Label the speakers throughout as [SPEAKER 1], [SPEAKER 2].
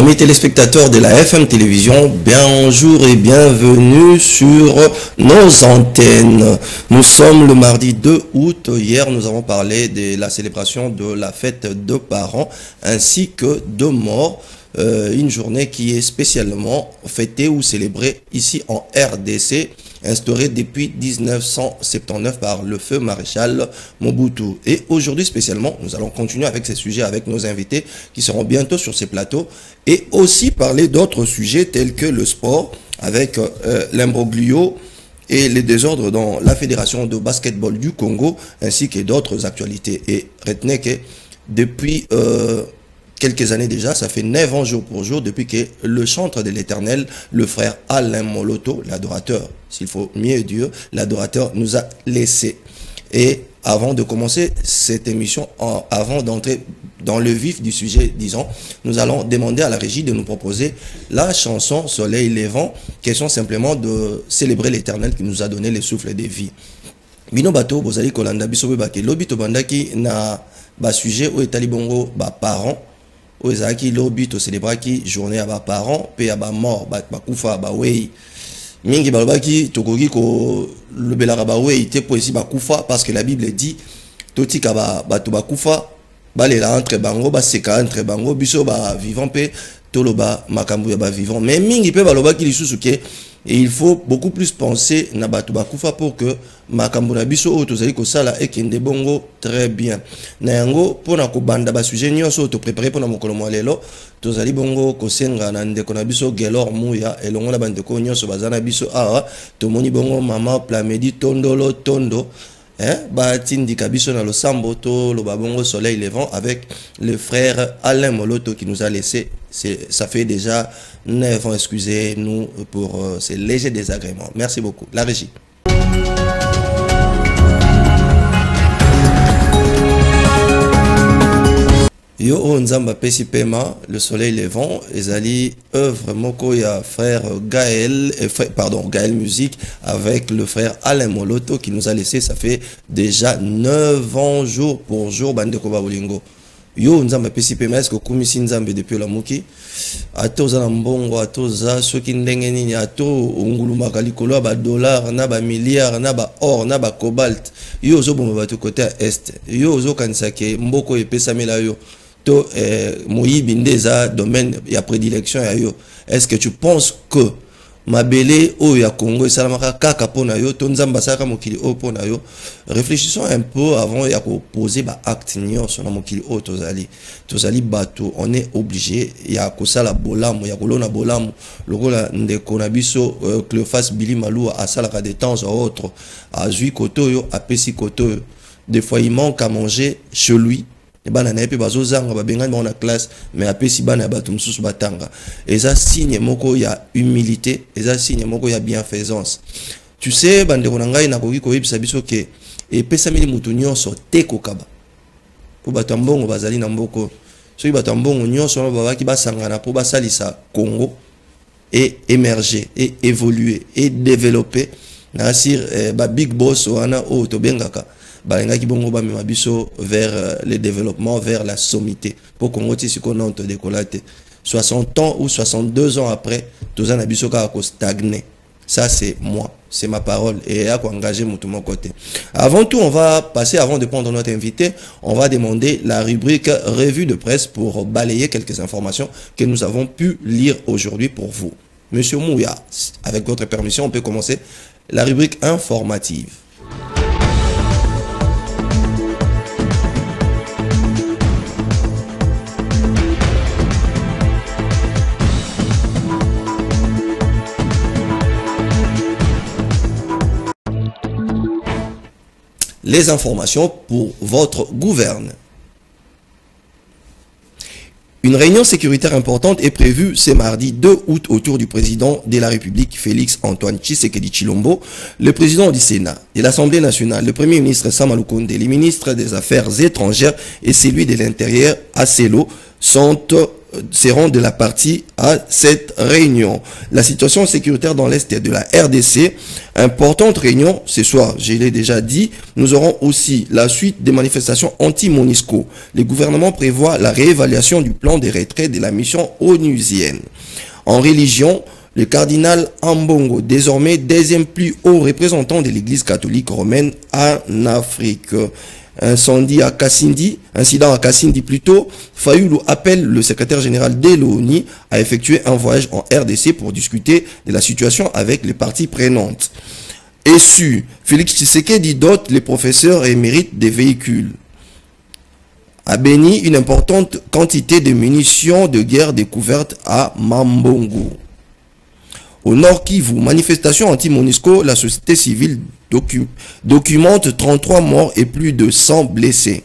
[SPEAKER 1] Amis téléspectateurs de la FM Télévision, bonjour et bienvenue sur nos antennes. Nous sommes le mardi 2 août. Hier, nous avons parlé de la célébration de la fête de parents ainsi que de morts. Une journée qui est spécialement fêtée ou célébrée ici en RDC, instaurée depuis 1979 par le feu maréchal Mobutu. Et aujourd'hui spécialement, nous allons continuer avec ces sujets avec nos invités qui seront bientôt sur ces plateaux et aussi parler d'autres sujets tels que le sport avec l'imbroglio et les désordres dans la Fédération de basketball du Congo ainsi que d'autres actualités. Et retenez que depuis quelques années déjà, ça fait 9 ans jour pour jour depuis que le chantre de l'Éternel, le frère Alain Moloto, l'adorateur, s'il faut mieux dire, l'adorateur nous a laissé. Et avant de commencer cette émission, avant d'entrer dans le vif du sujet, disons, nous allons demander à la régie de nous proposer la chanson Soleil Levant, question simplement de célébrer l'Éternel qui nous a donné le souffle de vie. Bino bato bozali kolanda biso bebake lobi to bandaki na ba sujet o etali bongo ba parents o ezaki lobi to célébraki journée à ba parents pe ya ba mort ba kufa ba wei mingi balobaki tokoki ko lobelaka ba wei te po esi ba kufa parce que la Bible dit totika ba to ba kufa balela entre bango ba seka entre bango biso ba vivant pe toloba makambu ya ba vivant mais mingi pe balobaki lisusu ke. Et il faut beaucoup plus penser na batu bakufa pour que makambu na biso o tozali ko sala ekende bongo très bien. Na yango pona ko banda ba sujet nyonso to préparer pona mokolo lelo tozali bongo ko senga na ndeko na biso Gelor Muya elongo na bandeko nyonso bazana biso awa to moni bongo mama Plamedi Tondolo Tondo ba tindika biso na losambo to lo babongo Soleil Levant avec le frère Alain Moloto qui nous a laissé. Ça fait déjà 9 ans, excusez-nous pour ces légers désagréments. Merci beaucoup. La régie. Yo Nzamba Pesi Pema, le Soleil Levant, ezali œuvre moko ya frère Gaël, Gaël Musique avec le frère Alain Moloto qui nous a laissé. Ça fait déjà 9 ans jour pour jour bandeko babolingo. Yo Nzamba Pesi Pema, est-ce que kumisi Nzambe depuis la muki atoza na mbongo atoza soki ndenge nini ato ongulumaka likolo ba dollar na ba milliard na ba or na ba cobalt yo zo bomba bato côté est yo zo kanisake mboko epesamela yo to moyibi ndeza domaine ya prédilection ya yo. Est-ce que tu penses que mabele o ya Congo salamaka kaka pona yo to Nzamba saka mokili o pona yo? Réfléchissons un peu avant ya ko poser ba acte nyonso na mokili o tozali bato. On est obligé ya ko sala bolamu ya kolona bolamu lokola ndeko na biso Cléophas Billy Malou asalaka de temps à autre azui koto yo apesi koto yo. Des fois il manque à manger chez lui. Et bana na epe bazozanga babengani ba na classe mais apesi bana bato mususu batanga. Eza signe moko ya humilité, eza signe moko ya bienfaisance. Tu sais bandeko na ngai na koki koyebisa biso ke epesameli mutu nyonso te kokaba. Po bato mbongo bazali na mboko. Soki bato mbongo nyonso babaki basangana po basalisa Congo et émerger et évoluer et développer na sir ba big boss wana o to bengaka. Balenga ki bongo ba biso vers le développement, vers la sommité. Pour Congo ti sikono to décolate 60 ans ou 62 ans après, tous en abiso ka ko stagner. Ça c'est moi, c'est ma parole et à quoi engager mon tout mon côté. Avant tout, on va passer avant de prendre notre invité, on va demander la rubrique revue de presse pour balayer quelques informations que nous avons pu lire aujourd'hui pour vous. Monsieur Mouya, avec votre permission, on peut commencer la rubrique informative. Les informations pour votre gouverne. Une réunion sécuritaire importante est prévue ce mardi 2 août autour du président de la République Félix Antoine Tshisekedi Tshilombo, le président du Sénat, de l'Assemblée nationale, le premier ministre Sama Lukonde, les ministres des Affaires étrangères et celui de l'Intérieur Asselo sont seront de la partie à cette réunion. La situation sécuritaire dans l'Est de la RDC, importante réunion ce soir, je l'ai déjà dit. Nous aurons aussi la suite des manifestations anti-MONUSCO. Le gouvernement prévoit la réévaluation du plan de retrait de la mission onusienne. En religion, le cardinal Ambongo, désormais deuxième plus haut représentant de l'église catholique romaine en Afrique. Incident à Kassindi plutôt, Fayoulou appelle le secrétaire général de l'ONU à effectuer un voyage en RDC pour discuter de la situation avec les parties prenantes. Et Félix Tshisekedi dote les professeurs émérites des véhicules. A béni une importante quantité de munitions de guerre découvertes à Mambongo. Au Nord Kivu, manifestation anti-MONUSCO, la société civile documente 33 morts et plus de 100 blessés.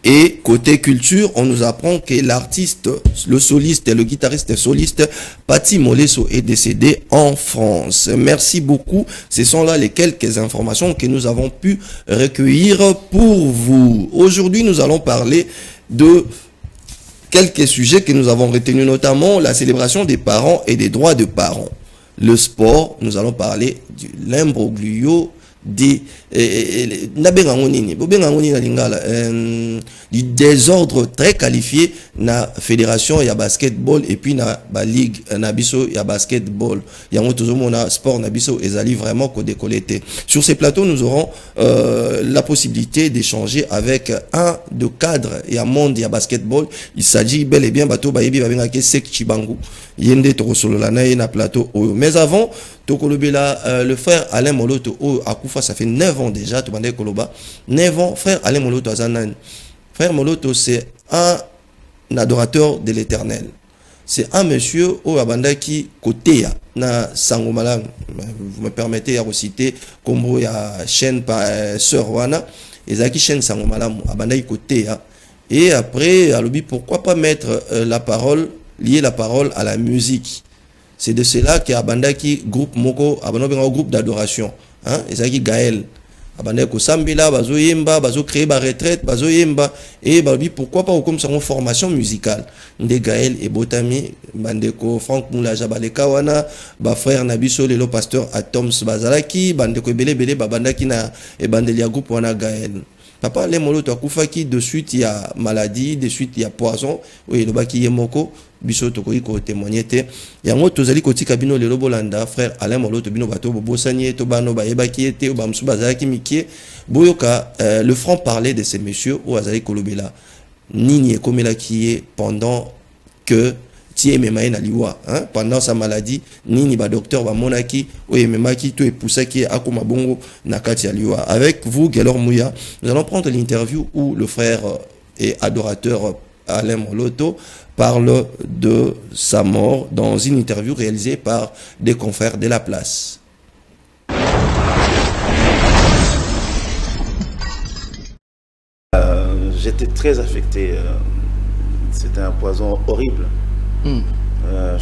[SPEAKER 1] Et côté culture, on nous apprend que l'artiste, le soliste et le guitariste soliste Pati Molesso est décédé en France. Merci beaucoup. Ce sont là les quelques informations que nous avons pu recueillir pour vous. Aujourd'hui, nous allons parler de quelques sujets que nous avons retenus, notamment la célébration des parents et des droits de parents. Le sport, nous allons parler du l'imbroglio du désordre très qualifié na fédération ya basketball et puis na ba ligue na biso ya basketball yango tozomona sport na biso ezali vraiment ko décolleté. Sur ces plateaux, nous aurons la possibilité d'échanger avec un de cadre ya monde ya basketball. Il s'agit bel et bien bato bayebi babengaki Sek Chibangu yende tokosolola na ye na plateau oyo. Mais avant Tokolobela, le frère Alain Moloto Akoufa, ça fait 9 ans déjà, 9 ans, frère Alain Moloto Azanan. Frère Moloto, c'est un adorateur de l'Éternel. C'est un monsieur au Abandaki Kotea, na Sangomalang. Vous me permettez de citer comme ya chaîne par Sœur Wana, Ezaki chaîne Sangomalam, Abandaki Kotea. Et après, alobi, pourquoi pas mettre lier la parole à la musique. C'est de cela qu'il y a Abandaki groupe Moko, Abandaki groupe d'adoration. Hein? Ezaki Gaël. Abandaki Sambila, Bazo Yemba, Bazo créer ba retraite, Bazo Yemba. Et Babi, pourquoi pas comme ça une formation musicale. Nde Gaël et Botami, Bandeko, Franck Moula Jabaleka Wana, ba frère Nabiso, le pasteur Atoms Bazalaki, Bandeko Bele Bele, Babandaki na et Bandelia groupe Wana Gaël. Papa, les moloto akufaki, de suite il y a maladie, de suite il y a poison, oui, le baki yemoko, biso tokoyi ko témoigner. Yango tozali koti kabino le lobolanda, frère Alain Moloto bino bato bosanye to bano ba ebaki ete ba msuba zaki mikie, boyoka le franc parler de ces messieurs ou azali kolobela. Nini ekomela kiye pendant que pendant sa maladie, Nini ba docteur ba monaki ou memaki to epusaki akoma bongo nakati aliwa. Avec vous Gelor Mouya, nous allons prendre l'interview où le frère et adorateur Alain Moloto parle de sa mort dans une interview réalisée par des confrères de la place.
[SPEAKER 2] J'étais très affecté. C'était un poison horrible. Je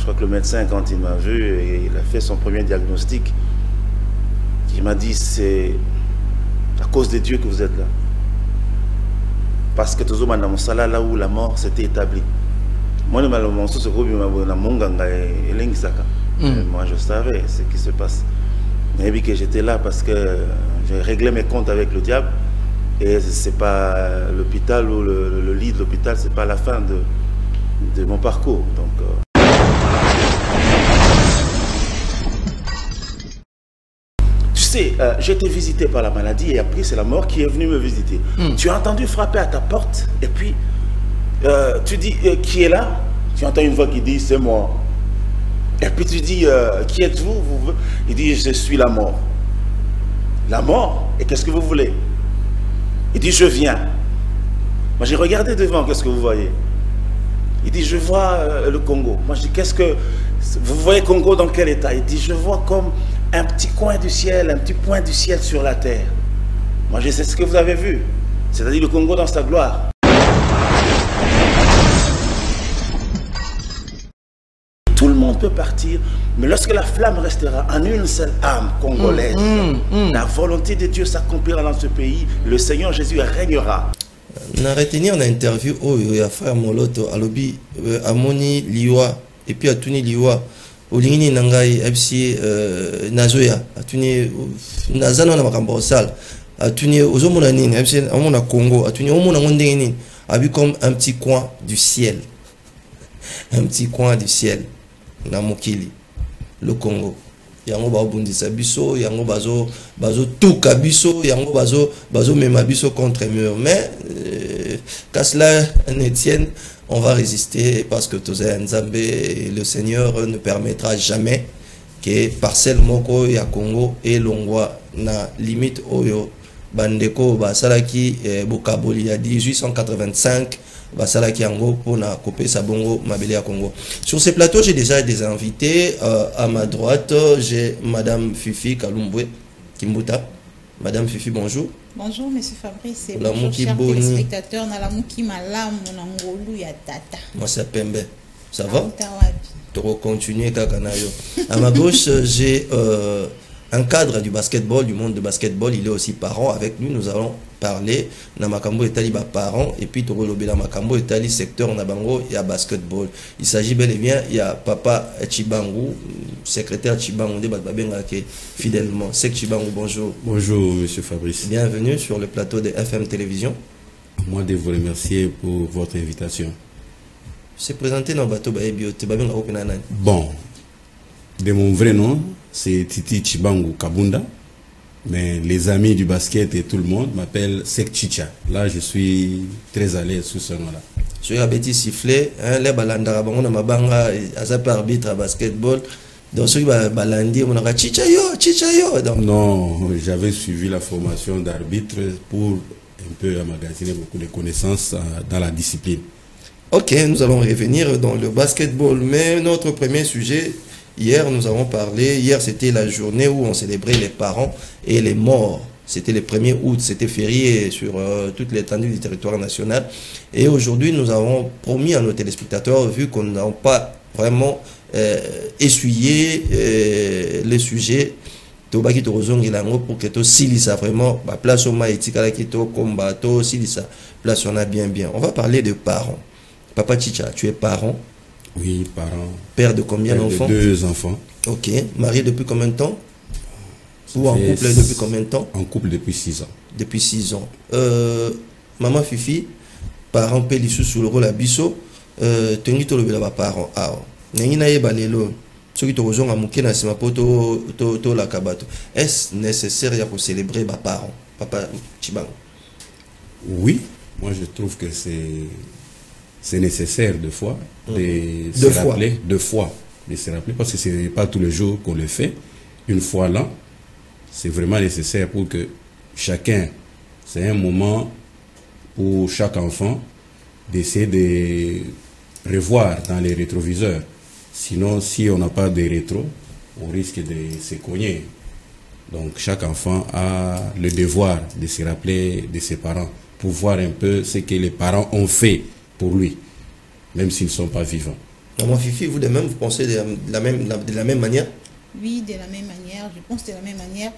[SPEAKER 2] crois que le médecin, quand il m'a vu, il a fait son premier diagnostic. Il m'a dit, c'est à cause de Dieu que vous êtes là. Parce que tout le monde là où la mort s'était établie. Moi, je savais ce qui se passe. Mais que j'étais là parce que j'ai réglé mes comptes avec le diable. Et c'est pas l'hôpital ou le lit de l'hôpital, c'est pas la fin de mon parcours. Donc, tu sais, j'ai été visité par la maladie et après c'est la mort qui est venue me visiter. Tu as entendu frapper à ta porte et puis tu dis qui est là? Tu entends une voix qui dit c'est moi. Et puis tu dis qui êtes-vous? Il dit je suis la mort. La mort? Et qu'est-ce que vous voulez? Il dit je viens. Moi j'ai regardé devant, qu'est-ce que vous voyez? Il dit je vois le Congo. Moi je dis qu'est-ce que vous voyez Congo dans quel état? Il dit je vois comme un petit coin du ciel, un petit point du ciel sur la terre. Moi je sais ce que vous avez vu, c'est-à-dire le Congo dans sa gloire. Tout le monde peut partir, mais lorsque la flamme restera en une seule âme congolaise, la volonté de Dieu s'accomplira dans ce pays, le Seigneur Jésus régnera.
[SPEAKER 1] Na retenir na interview oyo ya frère Moloto alobi amoni liwa et puis atuni liwa olingini na ngai abisi nazoya atuni nazana na makambo sala atuni ozomona nini abisi amona Congo atuni omona ngondenge nini abi comme un petit coin du ciel un petit coin du ciel na mokili le Congo yango ba bundisa biso yango bazo tuka biso yango bazo mema biso contre mur mais qu'à cela ne tienne on va résister parce que Nzambe le Seigneur ne permettra jamais que parcelle moko ya Congo et longwa na limite oyo bandeko basalaki bokaboli ya 1885 basalaki yango pona couper sa bongo mabele ya Congo. Sur ces plateaux, j'ai déjà des invités. À ma droite, j'ai Madame Fifi Kalumbwe Kimbuta. Madame Fifi, bonjour.
[SPEAKER 3] Bonjour, Monsieur Fabrice. Et bonjour, chers téléspectateurs. Nalamuki malam monangolu ya tata.
[SPEAKER 1] Moi, c'est Pembe. Ça va? Tu vas continuer kakanayo. À ma gauche, j'ai un cadre du basketball, du monde de basketball. Il est aussi parent. Avec lui, nous allons parler na makambo etali ba parents et puis tolobela makambo etali secteur na bango ya basketball. Il s'agit bel et bien il y a papa Chibangu, secrétaire Chibangu de babenga ke fidèlement. Sec Chibangu, bonjour.
[SPEAKER 4] Bonjour monsieur Fabrice.
[SPEAKER 1] Bienvenue sur le plateau de FM Télévision.
[SPEAKER 4] Moi de vous remercier pour votre invitation.
[SPEAKER 1] C'est présenté dans bateau baebio te babenga openana.
[SPEAKER 4] Bon. De mon vrai nom, c'est Titi Chibangu Kabunda. Mais les amis du basket et tout le monde m'appellent Sek Chicha. Là, je suis très à l'aise sous ce nom-là.
[SPEAKER 1] Je suis un petit sifflet, les balandara, on a ma banga, à arbitre à basketball. Donc, ceux qui balandi, on a Chicha yo.
[SPEAKER 4] Non, j'avais suivi la formation d'arbitre pour un peu emmagasiner beaucoup de connaissances dans la discipline.
[SPEAKER 1] Ok, nous allons revenir dans le basketball, mais notre premier sujet. Hier, nous avons parlé, hier c'était la journée où on célébrait les parents et les morts. C'était le 1er août, c'était férié sur toute l'étendue du territoire national. Et aujourd'hui, nous avons promis à nos téléspectateurs, vu qu'on n'a pas vraiment essuyé les sujets, pour que tout silisa vraiment, place au maïtika, combat, silisa, place on a bien. On va parler de parents. Papa Chicha, tu es parent?
[SPEAKER 4] Oui, parent.
[SPEAKER 1] Père de combien d'enfants?
[SPEAKER 4] 2 enfants.
[SPEAKER 1] Ok. Marié depuis combien de temps? Ou en couple depuis combien de temps?
[SPEAKER 4] En couple depuis 6 ans.
[SPEAKER 1] Depuis 6 ans. Maman Fifi, parent Pélissu sur le rôle à Bisso, tengi to le parent. Ah, nengi na yeba lelo. Ce qui te rejoint à mouké na sima poto to la kabato. Est-ce nécessaire pour célébrer ma parent, Papa Chibangu?
[SPEAKER 4] Oui, moi je trouve que c'est nécessaire de fois de se rappeler, de se rappeler, parce que ce n'est pas tous les jours qu'on le fait. Une fois là, c'est vraiment nécessaire pour que chacun, c'est un moment pour chaque enfant d'essayer de revoir dans les rétroviseurs. Sinon, si on n'a pas de rétro, on risque de se cogner. Donc chaque enfant a le devoir de se rappeler de ses parents pour voir un peu ce que les parents ont fait pour lui, même s'ils ne sont pas vivants.
[SPEAKER 1] Maman Fifi, vous de même, vous pensez de la même manière?
[SPEAKER 3] Oui, de la même manière, je pense de la même manière.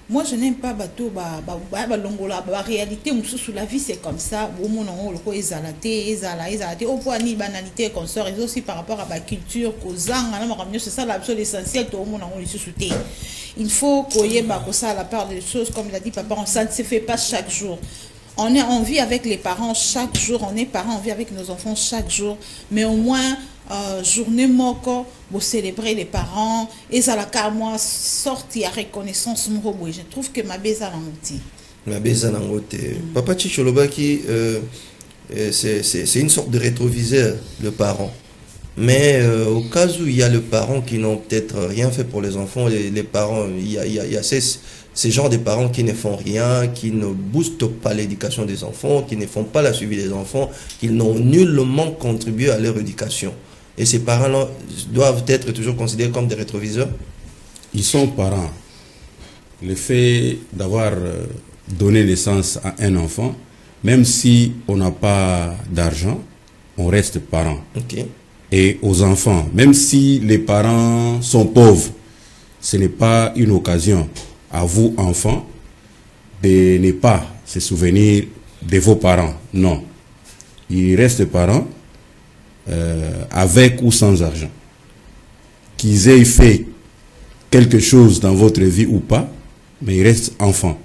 [SPEAKER 3] Moi, je n'aime pas bateau, la réalité, sous la vie, c'est comme ça. Au moins, on le exalaté, au point de banalité qu'on sort, et aussi par rapport à la culture, c'est ça l'essentiel, tout le monde on le soutient. Il faut qu'on y ait ça à la part des choses, comme l'a dit papa, ça ne se fait pas chaque jour. On vit avec les parents chaque jour, on est parents, on vit avec nos enfants chaque jour, mais au moins, journée moko, pour célébrer les parents, et ça la car moi sorti à reconnaissance, je trouve que ma beza l'angoti.
[SPEAKER 1] Ma beza l'angoti. Papa Chicholobaki, c'est une sorte de rétroviseur, le parent. Mais au cas où il y a le parent qui n'ont peut-être rien fait pour les enfants, les parents, il y a ces genres de parents qui ne font rien, qui ne boostent pas l'éducation des enfants, qui ne font pas la suivi des enfants, qui n'ont nullement contribué à leur éducation. Et ces parents-là doivent être toujours considérés comme des rétroviseurs?
[SPEAKER 4] Ils sont parents. Le fait d'avoir donné naissance à un enfant, même si on n'a pas d'argent, on reste parent.
[SPEAKER 1] Okay.
[SPEAKER 4] Et aux enfants, même si les parents sont pauvres, ce n'est pas une occasion à vous, enfants, de ne pas se souvenir de vos parents. Non. Ils restent parents avec ou sans argent. Qu'ils aient fait quelque chose dans votre vie ou pas, mais ils restent enfants.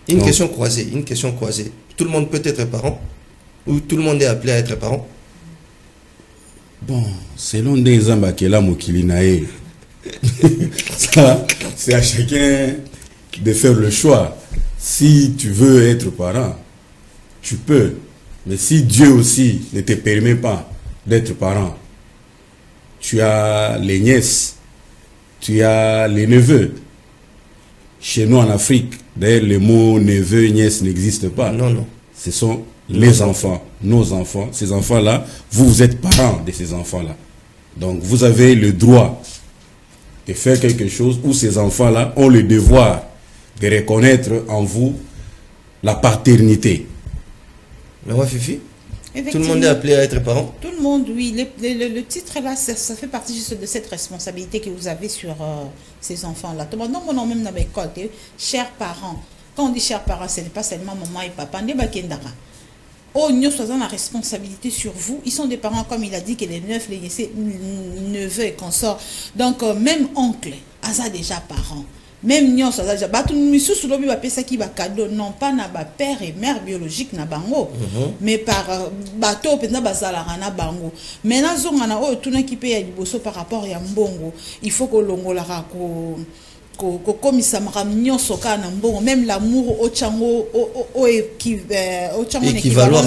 [SPEAKER 1] Une question croisée, une question croisée. Tout le monde peut être parent ou tout le monde est appelé à être parent?
[SPEAKER 4] Bon, selon des ambakela mokilinae, ça, c'est à chacun de faire le choix. Si tu veux être parent, tu peux. Mais si Dieu aussi ne te permet pas d'être parent, tu as les nièces, tu as les neveux. Chez nous en Afrique, d'ailleurs, le mot neveu, nièce n'existe pas.
[SPEAKER 1] Non, non.
[SPEAKER 4] Ce sont les enfants, nos enfants. Ces enfants-là, vous êtes parents de ces enfants-là. Donc, vous avez le droit de faire quelque chose où ces enfants-là ont le devoir de reconnaître en vous la paternité.
[SPEAKER 1] Mais moi, Fifi, tout le monde est appelé à être parent?
[SPEAKER 3] Tout le monde, oui. Le titre là, ça fait partie juste de cette responsabilité que vous avez sur ces enfants-là. Tout le monde, non, même dans l'école, chers parents. Quand on dit chers parents, ce n'est pas seulement maman et papa. Oh, nous faisons la responsabilité sur vous. Ils sont des parents, comme il a dit, que les neveux et consorts. Donc, même oncle, Asa déjà parents. Même nous, ça déjà battu misu sous l'objet papier ça qui va cadeau non pas na ba père et mère biologique na bango mais par bateau peut na bazala na bango mais na zonga na o tout na qui paye liboso par rapport ya mbongo il faut que longola ko komisa makamnyo soka na mbongo même l'amour au chango au équivalent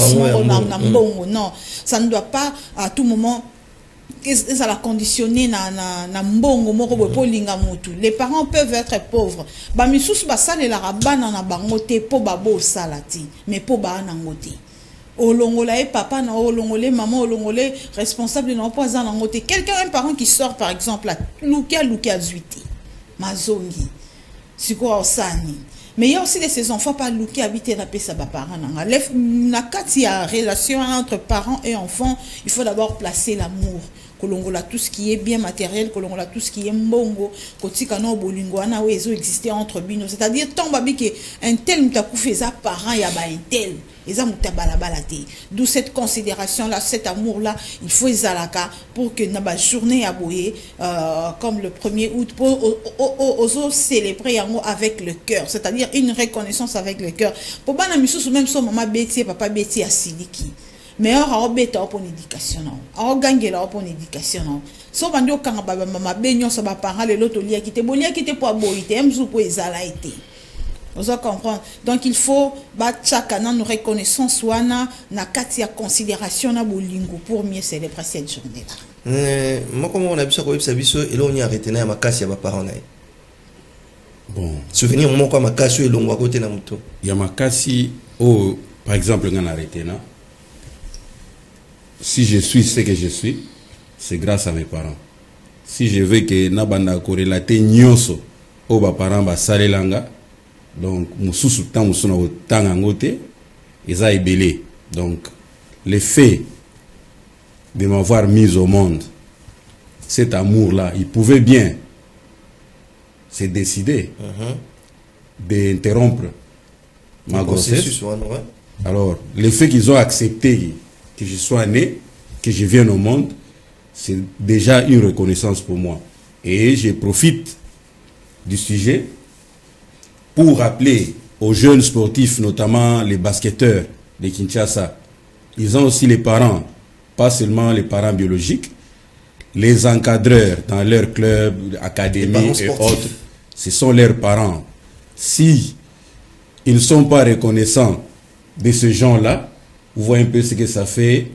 [SPEAKER 3] na mbongo non ça ne doit pas à tout moment ça la conditionner na mbongo moko bo polinga mutu. Les parents peuvent être pauvres ba misusu basale la rabana na bango te po babo salati mais po ba na ngote olongola e papa na olongole maman olongole responsable na poison na ngote. Quelqu'un, un parent qui sort par exemple à lukia 18 mazongi siko osani. Mais il y a aussi de ces enfants par qui habitent la paix, ça va parents. Il y a une relation entre parents et enfants. Il faut d'abord placer l'amour. Kolongola tout ce qui est bien matériel, kolongola tout ce qui est mbongo, kotika no bolingo ana wezo exister entre bino. C'est-à-dire tant babi que un tel mutaku feza parent ya ba un tel. Eza mutabala balate. D'où cette considération là, cet amour là, il faut ezalaka pour que na ba journée aboyé comme le 1er août pour ozo célébrer yango avec le cœur, c'est-à-dire une reconnaissance avec le cœur. Pour bana misusu même son maman Betty papa Betty asiliki. Mais on a bête pour l'éducation, on gagne là pour l'éducation. So bandi okanga baba mama benyo so ba parents les l'autre lia qui te pour aboiter mzu pour ezala été. Vous comprenez? Donc il faut chacun nous reconnaissance wana na katia considération na bolingo pour mieux célébrer cette journée là.
[SPEAKER 1] Moi comment on a besoin de biso et là on y arrêté na makasi ya ba parents na.
[SPEAKER 4] Bon,
[SPEAKER 1] souvenir mon quoi makasi et longo à côté na muto.
[SPEAKER 4] Ya makasi oh par exemple on a arrêté na. Si je suis ce que je suis, c'est grâce à mes parents. Si je veux que nabanda correlater nyonso au ba parents ba salelanga, donc mususu temps musuna otanga ngote eza ebele. Donc le fait de m'avoir mis au monde, cet amour là, il pouvait bien se décider d'interrompre ma grossesse. Alors le fait qu'ils ont accepté que je sois né, que je vienne au monde, c'est déjà une reconnaissance pour moi. Et je profite du sujet pour rappeler aux jeunes sportifs, notamment les basketteurs de Kinshasa, ils ont aussi les parents, pas seulement les parents biologiques, les encadreurs dans leur club, académie et autres, ce sont leurs parents. Si ils ne sont pas reconnaissants de ce genre-là, vous voyez un peu ce que ça fait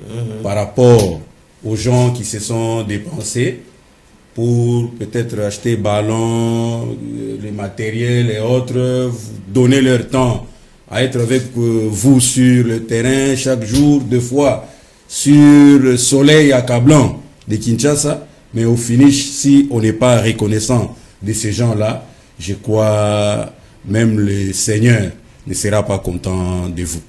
[SPEAKER 4] par rapport aux gens qui se sont dépensés pour peut-être acheter ballons, les matériels et autres, donner leur temps à être avec vous sur le terrain chaque jour, 2 fois sur le soleil accablant de Kinshasa. Mais au finish, si on n'est pas reconnaissant de ces gens-là, je crois même le Seigneur ne sera pas content de vous.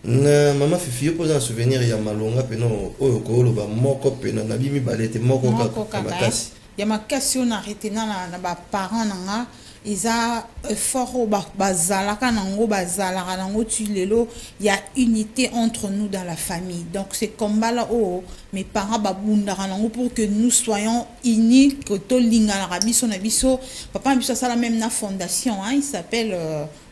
[SPEAKER 1] Maman Fifi pose un souvenir ya malonga peno oyo ko loba moko peno na bimi balete moko ka makasi
[SPEAKER 3] ya makasi on arrêté na ba parents nanga Isa fort bazalaka nango bazalaka nango tu lelo, il y a unité entre nous dans la famille. Donc c'est combat là oh mes parents babundaka nango pour que nous soyons unis, que to lingana biso na biso. Papa biso ça la même na fondation hein, il s'appelle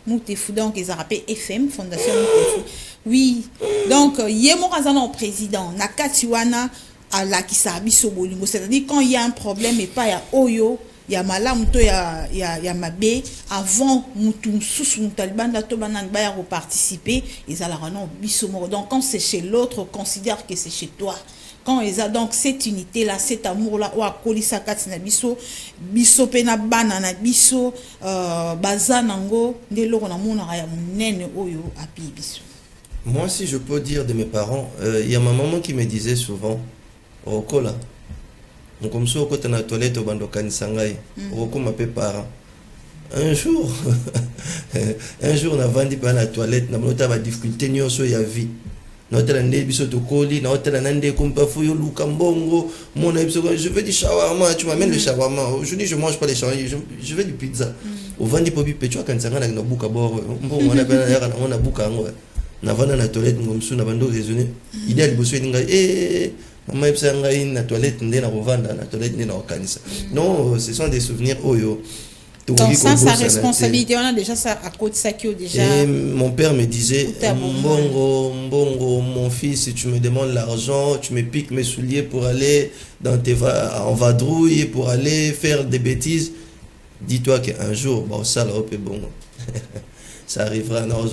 [SPEAKER 3] Moutefu, donc ils ont rappelé FM Fondation Moutefu. Oui. Donc yemo kazana président nakatiwana à la kisabiso bolingo, c'est-à-dire quand il y a un problème et pas ya oyo il y a malam to ya mabe avant mutum sous taliban da to banan ba ya participer ils allaient non bisomo. Donc quand c'est chez l'autre considère que c'est chez toi. Quand ils ont donc cette unité là, cet amour là, ou à kolisa katina biso biso pena banana biso bazanango ndelo na mona ya munene oyo api biso.
[SPEAKER 1] Moi si je peux dire de mes parents, il y a ma maman qui me disait souvent au kola donc comme ça au côté de la toilette au bando kanisangai au comme mes parents un jour on a vendu par la toilette na monota ba difficulté nyoso ya vie na hôtel ndé biso to koli na hôtel ndé comme pas fuyo luka mbongo mon biso je veux du shawarma, tu m'amènes le shawarma. Aujourd'hui je mange pas les shawarma, je veux du pizza au vendu popi pecho kanisanga na buka bord mbongo na bana ya on a buka ngo na vana na toilette ngom su na bando raisonner idéal biso ndinga maman epsa ngai na toilette ndé na rovanda na toilette ndé na kanisa. Non, ce sont des souvenirs oyo.
[SPEAKER 3] Donc ça, sa responsabilité, on a déjà ça à côté de ça qui déjà.
[SPEAKER 1] Et mon père me disait, Mbongo, mon fils, tu me demandes l'argent, tu me piques mes souliers pour aller en vadrouille, pour aller faire des bêtises. Dis-toi qu'un jour, bon, ça là, bon, ça arrivera. Donc,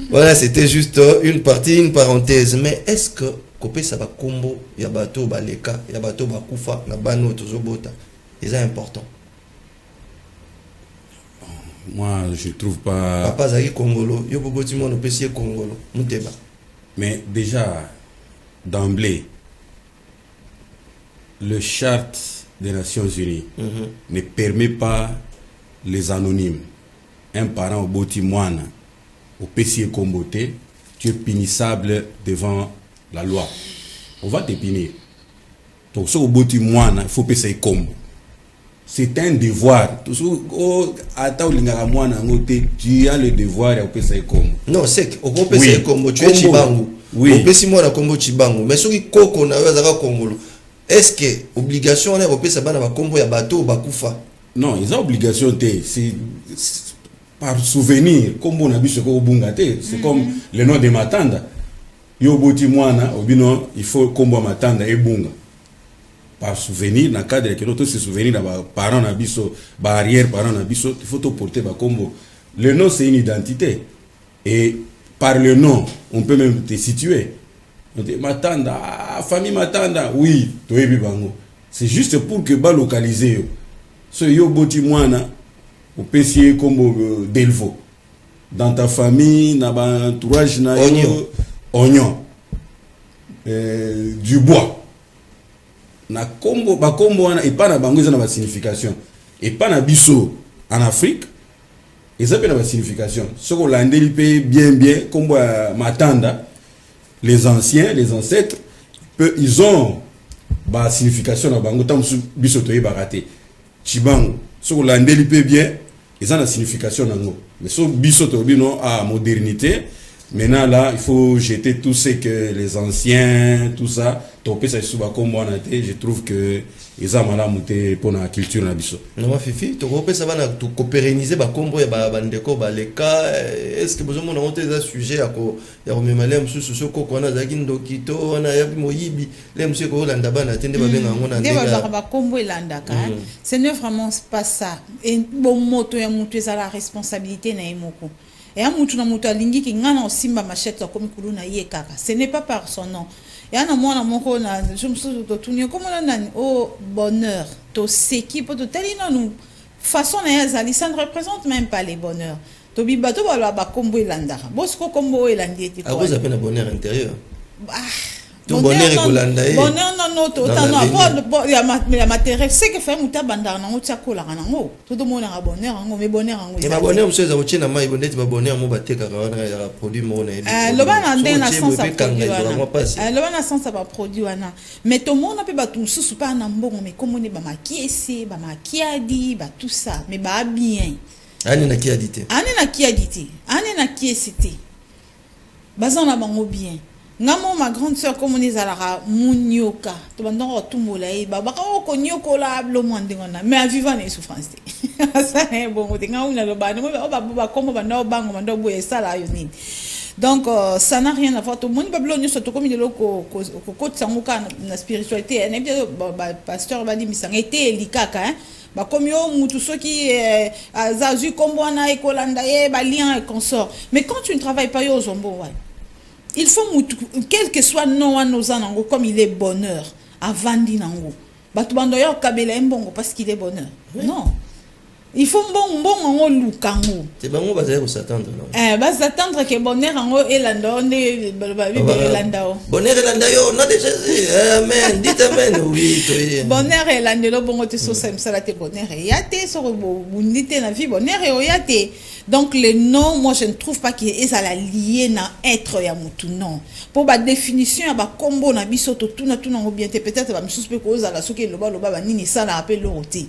[SPEAKER 1] voilà, c'était juste une parenthèse. Mais est-ce que Kopé ça va combo yabato baleka yabato bakufa na bano tozobota c'est important?
[SPEAKER 4] Moi je trouve pas
[SPEAKER 1] papa zaki kongolo yo boboti mo no pesi kongolo muteba.
[SPEAKER 4] Mais déjà d'emblée le charte des Nations Unies ne permet pas les anonymes. Un parent au boti moine au pesi komboté, tu es punissable devant la loi. On va te punir. Donc, ce que il faut payer comme. C'est un devoir. Tu as le devoir de payer comme.
[SPEAKER 1] Non, c'est que on peut payer comme. Tu es chibangu.
[SPEAKER 4] Oui.
[SPEAKER 1] On peut payer moi comme chibangu. Mais ce qui koko na wazaka kongolo. Est-ce que obligation on est au payer bana ba kombo ya bateau bakufa?
[SPEAKER 4] Non, ils ont obligation de. C'est par souvenir. Comme on a vu ce qu'on bungate. C'est comme le nom de Matanda. Yo boti mwana obino il faut kombo matanda ebunga par souvenir na cadre que notre se souvenir na parents na biso ba arrière parents na biso il faut te porter ba kombo. Le nom c'est une identité et par le nom on peut même te situer. On dit matanda famille matanda oui toyebi bango. C'est juste pour que ba localiser yo. So yo boti mwana au pesier kombo Delvo dans ta famille na ba entourage na yo oignon, du bois. Na combo, ba combo et pas na bango na signification. Et pas na biso en Afrique, et ça peut na signification. Ce qu'on l'a ndeli bien combo matanda, les anciens, les ancêtres, ils ont ba signification na bango tam biso toye baraté. Chibango, ce qu'on l'a ndeli bien, ils ont la signification nango. Mais ce biso toye non à modernité. Maintenant là, il faut jeter tout ce que les anciens, tout ça, topé ça sous comme moi je trouve que ils ont mal à monter pour la culture na biso.
[SPEAKER 1] Non ma fifi, topé ça va na to pérenniser ba kombo ya ba bandeko ba leka. Est-ce que besoin mon honte des sujets à ko ya rememalem sous ko kona za kindo kito na ya moyibi les monsieur ko landa ba na tende ba benga ngona
[SPEAKER 3] ndeka. Ba kombo elanda ka. Ce n'est vraiment pas ça. Et bon moto ya mutu ça la responsabilité na emoko. Et un moutou na moutou alingi ki ngana osimba machette la komi kulu na ye kaka. Ce n'est pas par son nom. Et un amour na moko na je me suis tourné comme on a au bonheur. To seki po to telino nous façon na yazali ça ne représente même pas les bonheurs. To bi bato ba ba kombo elanda. Bosko kombo elandi eti ko.
[SPEAKER 1] Ah vous appelez bonheur intérieur.
[SPEAKER 3] Bonheur non autre autant il y a matériel c'est que fait muta bandar nango tia kola nango tout le monde a bonheur nango mais bonheur nango
[SPEAKER 1] et ma bonheur monsieur zaochi na mai bonnet ma bonheur mo bateka kana ya produit mo na
[SPEAKER 3] le ban andé na sens à produit le ban na sens à produit wana mais tout le monde peut ba tout sous pas na mbongo mais comme on est ba makiesi ba makiadi ba tout ça mais ba bien
[SPEAKER 1] ani na kiadité
[SPEAKER 3] ani na kiesité bazana bango bien ngamo ma grande sœur comme on est à la munyoka to bandon tout molai baba ko nyoko la blo mondingona mais à vivant les souffrances ça est bon on nga una lo ba no ba comme ba bango mando boye sala yo nini donc ça n'a rien à voir tout le monde bablo nyo soto comme de ko tsanguka na spiritualité et bien pasteur ba di misanga était likaka hein ba comme yo mutu soki azazu kombona e kolanda e ba lien et consort mais quand tu ne travailles pas yo zombo ouais il faut quel que soit non à nos anango comme il est bonheur avant dinango batu bando yo kabela mbongo parce qu'il est bonheur non il faut bon en lukango
[SPEAKER 1] c'est bango bazay s'attendre non
[SPEAKER 3] bas attendre que bonheur en elanda on est elanda
[SPEAKER 1] bonheur elanda yo na déjà amen dit amen oui toi
[SPEAKER 3] bonheur elanda lo bongo te so ça te bonheur yate so bonité na vie bonheur yate. Donc les noms, moi je ne trouve pas qu'il est à la lier na être ya mutu non. Pour ba définition ba combo na biso to tout na bien peut-être ba msuspect ko za la soki loba ba nini ça la appelle l'oroté.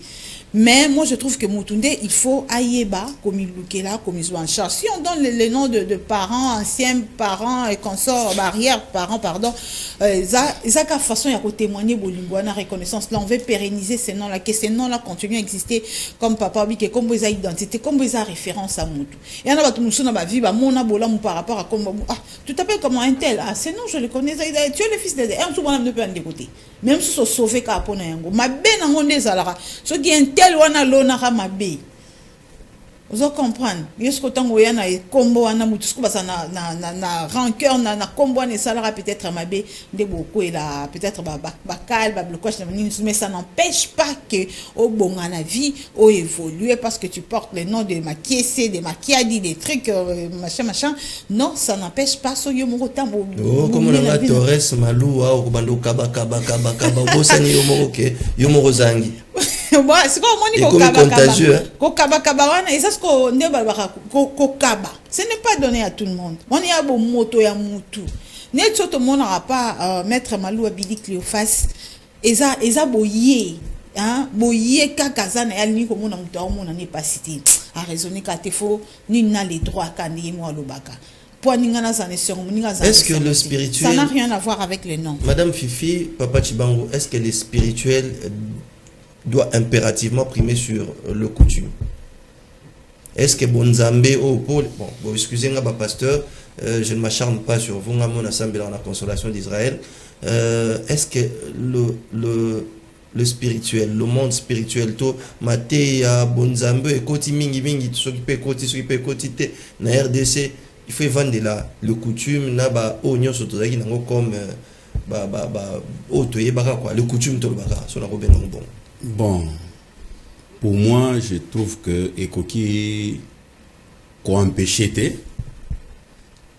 [SPEAKER 3] Mais moi je trouve que Mutunde il faut ayeba comme il lukela comme ils ont en charge. Si on donne les noms de parents anciens parents et consorts barrières parents pardon ça ka façon ya ko témoigner bolingo na reconnaissance là on veut pérenniser ces noms là que ces noms là continuent à exister comme papa bi que comme ils identité comme ils référence à mutu. Et on a tout nous na ba vie ba mona bola par rapport à comme tu t'appelles comment un tel c'est non je le connais tu es le fils de un tout bon ne peut en dégoûter même si so sauver ka pona yango ma ben nango ndezalaka so qui un tel wana lona ka mabe vous comprenez jusqu'au temps où il y a un combo wana mutu ko basa na rancœur na combo ne salara peut-être mabe de beaucoup et là peut-être bakal ba blocage mais ça n'empêche pas que au bon à la vie au évoluer parce que tu portes le nom de makiese de makiadi des trucs machin non ça n'empêche pas so yo moko tambo
[SPEAKER 1] comme on a Torres Malua au bando kaba bosani yo moko ke yo moko zangi
[SPEAKER 3] bon c'est comme on kaba wana et ça ce qu'on ne ba ko kaba ce n'est pas donné à tout le monde on y a bon moto ya mutu net tout le monde n'aura pas maître Malou Abidi Cléophas eza boyé hein boyé kakazana ya ni comme on n'a pas cité à raisonner ka te faut ni na les droits kandi mo lobaka.
[SPEAKER 1] Est-ce que le spirituel
[SPEAKER 3] ça n'a rien à voir avec les noms
[SPEAKER 1] Madame Fifi Papa Chibango est-ce que le spirituel doit impérativement primer sur le coutume? Est-ce que Bonzambe bon excusez-moi pasteur je ne m'acharne pas sur vous mon assemblée dans la consolation d'Israël est-ce que le spirituel le monde spirituel to maté ya Bonzambe et koti mingi to s'occuper koti te na RDC il faut vendre là le coutume na ba onyo sotozaki nango comme otoye baka quoi le coutume to baka so na ko benga bon.
[SPEAKER 4] Bon, pour moi, je trouve que Ekoki ko empêché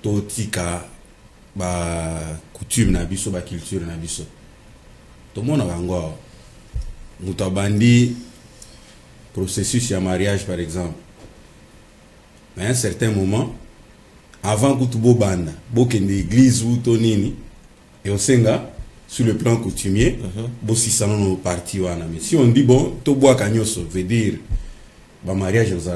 [SPEAKER 4] to tika ba coutume na biso ba culture na biso. To mona bango mutabandi processus ya mariage par exemple. Mais à un certain moment avant que tu banda bokende église ou tonini et osenga sur le plan coutumier, bossi salon parti wana. Mais si on dit bon, to bois kanyoso veut dire ba mariage aux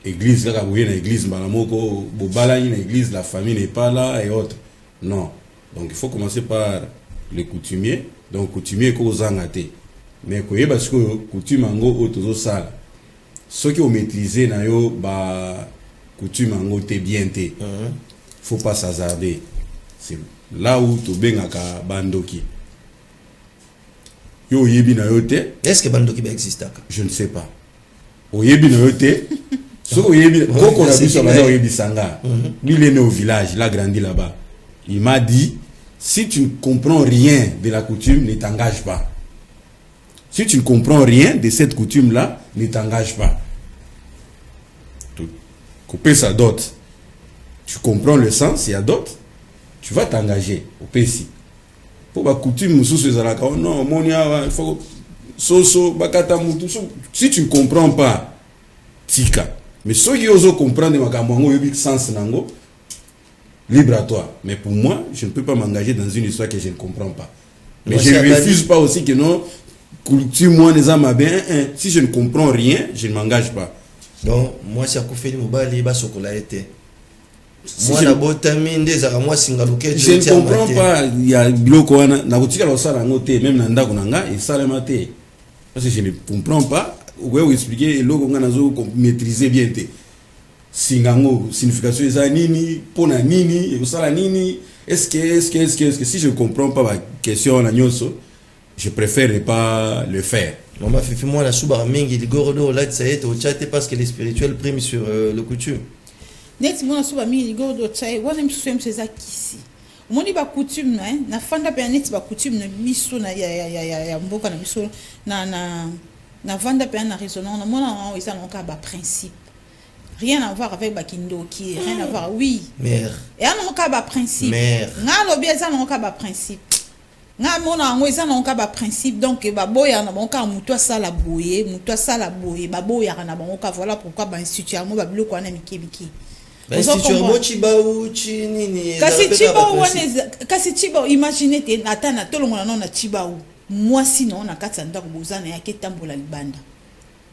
[SPEAKER 4] église là où une église malamoko bobala une église la famille n'est pas là et autres. Non. Donc il faut commencer par les coutumiers. Donc coutumier ko zangate. Mais ko yeba parce que coutume ngo otozo sala. Ceux qui ont maîtrisé na yo ba coutume ngo te bien te. Faut pas s'hasarder. C'est là où tu bengaka bandoki. Yo yebi na yote.
[SPEAKER 1] Est-ce que bandoki existe?
[SPEAKER 4] Je ne sais pas. O yebi na yote. So yebi koko na biso na yebi sanga. Lui il est né au village, il a grandi là-bas. Il m'a dit si tu ne comprends rien de la coutume, ne t'engage pas. Si tu ne comprends rien de cette coutume là, ne t'engage pas. Tu couper sa dot. Tu comprends le sens, il y a d'autres. Tu vas t'engager au PC. pour ba coutume mususu ezalaka non monia il faut soso bakata mutu si tu ne comprends pas tika mais ceux qui osent comprendre makambo ngo yobi sens nango libre à toi mais pour moi je ne peux pas m'engager dans une histoire que je ne comprends pas mais moi, je ne refuse pas aussi que non culture moi les âmes bien si je ne comprends rien je ne m'engage pas
[SPEAKER 1] donc moi c'est akufeli mobali ba sokola été moi na botami ndeza moi singaluke
[SPEAKER 4] je ne comprends pas il y a biloko wana na kotika la sala ngote même na ndako nanga et sala maté parce que je ne comprends pas vous expliquer loko ngana zo maîtriser bien té singango signification eza nini pona nini et sala nini est-ce que si je ne comprends pas la question na nyonso je préfère ne pas le faire.
[SPEAKER 1] Maman Fifi moi la souba mingi ligorodo là ça est au chat parce que les spirituels priment sur le coutume.
[SPEAKER 3] Net moi la souba mingi ligorodo chat wana msem c'est ça kisi. Moni ba coutume na fanda pe net ba coutume na biso na ya mboka na biso na vanda pe na résonance na mona ils ont ka ba principe. Rien à voir avec Bakindoki, rien à voir oui.
[SPEAKER 1] Mère.
[SPEAKER 3] Et on ka ba principe.
[SPEAKER 1] Mère.
[SPEAKER 3] Na lo bien ça on ka ba principe. Nga mona ngo eza na ba principe donc ba boya na banka muto sala boye ba boya na banka voilà pourquoi ba institution mo ba biloko na mikebiki
[SPEAKER 1] ba institution mo chibau nini
[SPEAKER 3] kasi chibau imagine te atana tolongo na na chibau moi sinon na katsa ndako bozana ya ketambola libanda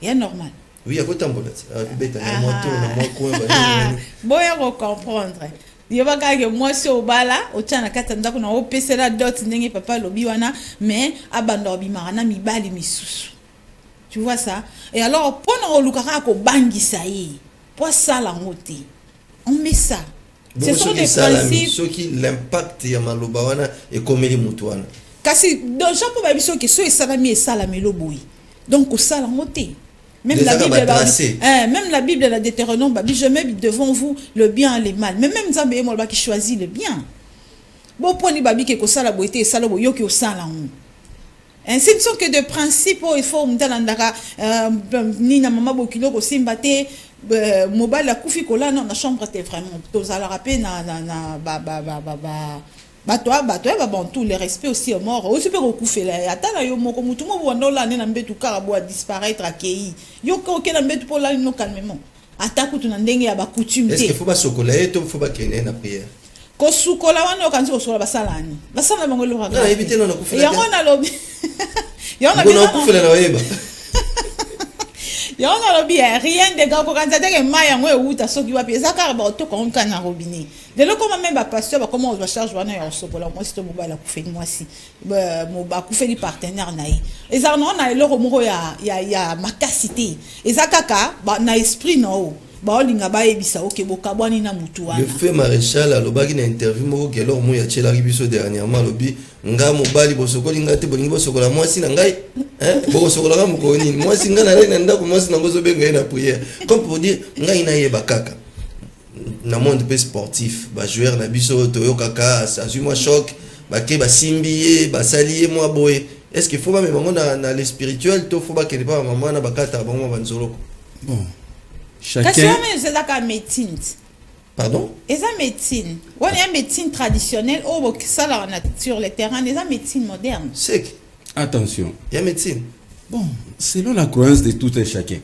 [SPEAKER 3] ya normal
[SPEAKER 1] oui ya kotambola beta na moto na moko ba
[SPEAKER 3] boya ko comprendre Yoba kage moi si obala otana kata ndako na opesela dot ndenge papa lobi wana mais abando bimara mibali misusu. Tu vois ça? Et alors pendant olukaka ko bangisa yi. Pour ça la moté. On met ça.
[SPEAKER 1] Ce sont des principes ceux qui l'impact ya maloba wana et komeli mutu wana.
[SPEAKER 3] Kasi donc japo ba biso ke so esalami esalami loboyi. Donc ko sala moté. Même la, même la Bible de la Deutéronome, je mets devant vous le bien et le mal. Mais même Zambé Molba qui choisit le bien. Bon, pour les babi qui ça la beauté et ça la boyo qui au sang là. Ce ne sont que des principes. Il faut m'talandaka ni na maman bokilo ko simbate mobile la kufi kola non la chambre était vraiment. Tous à la rappeler na toi bon tout le respect aussi est mort aussi peut recouper là atana yo moko mutu mo wanda la na mbetu karabo a disparaître akei yo ko ke na mbetu pour là no calmement atako tu na ndenge ya ba coutume
[SPEAKER 1] est-ce qu'il faut ba chocolat to faut ba kene na prière
[SPEAKER 3] ko sukola wana kanzi ko sola basalani basala bango lo
[SPEAKER 1] na éviter non na kufela
[SPEAKER 3] ya ngona lobi ya ngona
[SPEAKER 1] na kufela na weba
[SPEAKER 3] ya ngona lobi rien de gako kanza teke maya ngwe uta soki wapi ezaka ba to ko nkana robinet de là comment même ba pasteur ba comment on va charge wana ya sokola moi c'est mobile la kufeli moi si ba kufeli partenaire naï ezaka non na eloko moko ya makasité ezaka ba na esprit no ba olinga ba ebisa okeboka bwani na mutu wana
[SPEAKER 1] le fait maréchal alobaki na interview moko ke lor mo ya chela biso dernièrement lobi nga mobali bosokoli nga te bolingi bosokola moi si na ngai bosokola ka mukoni moi si nga na ndako moi si na ngozo benga na prière comme pour dire ngai na yeba kaka na monde pe sportif ba joueur na biso toyo kaka ça suis moi choc ba ke ba simbié ba salier moi boy est-ce qu'il faut pas même na le spirituel to faut pas que pas maman na bakata bango banzoloko
[SPEAKER 4] bon chacun
[SPEAKER 3] c'est la médecine
[SPEAKER 1] pardon
[SPEAKER 3] et ça médecine on est médecine traditionnelle ou ça la sur le terrain des médecine moderne
[SPEAKER 1] c'est
[SPEAKER 4] attention
[SPEAKER 1] il y a médecine
[SPEAKER 4] bon selon la croyance de tout et chacun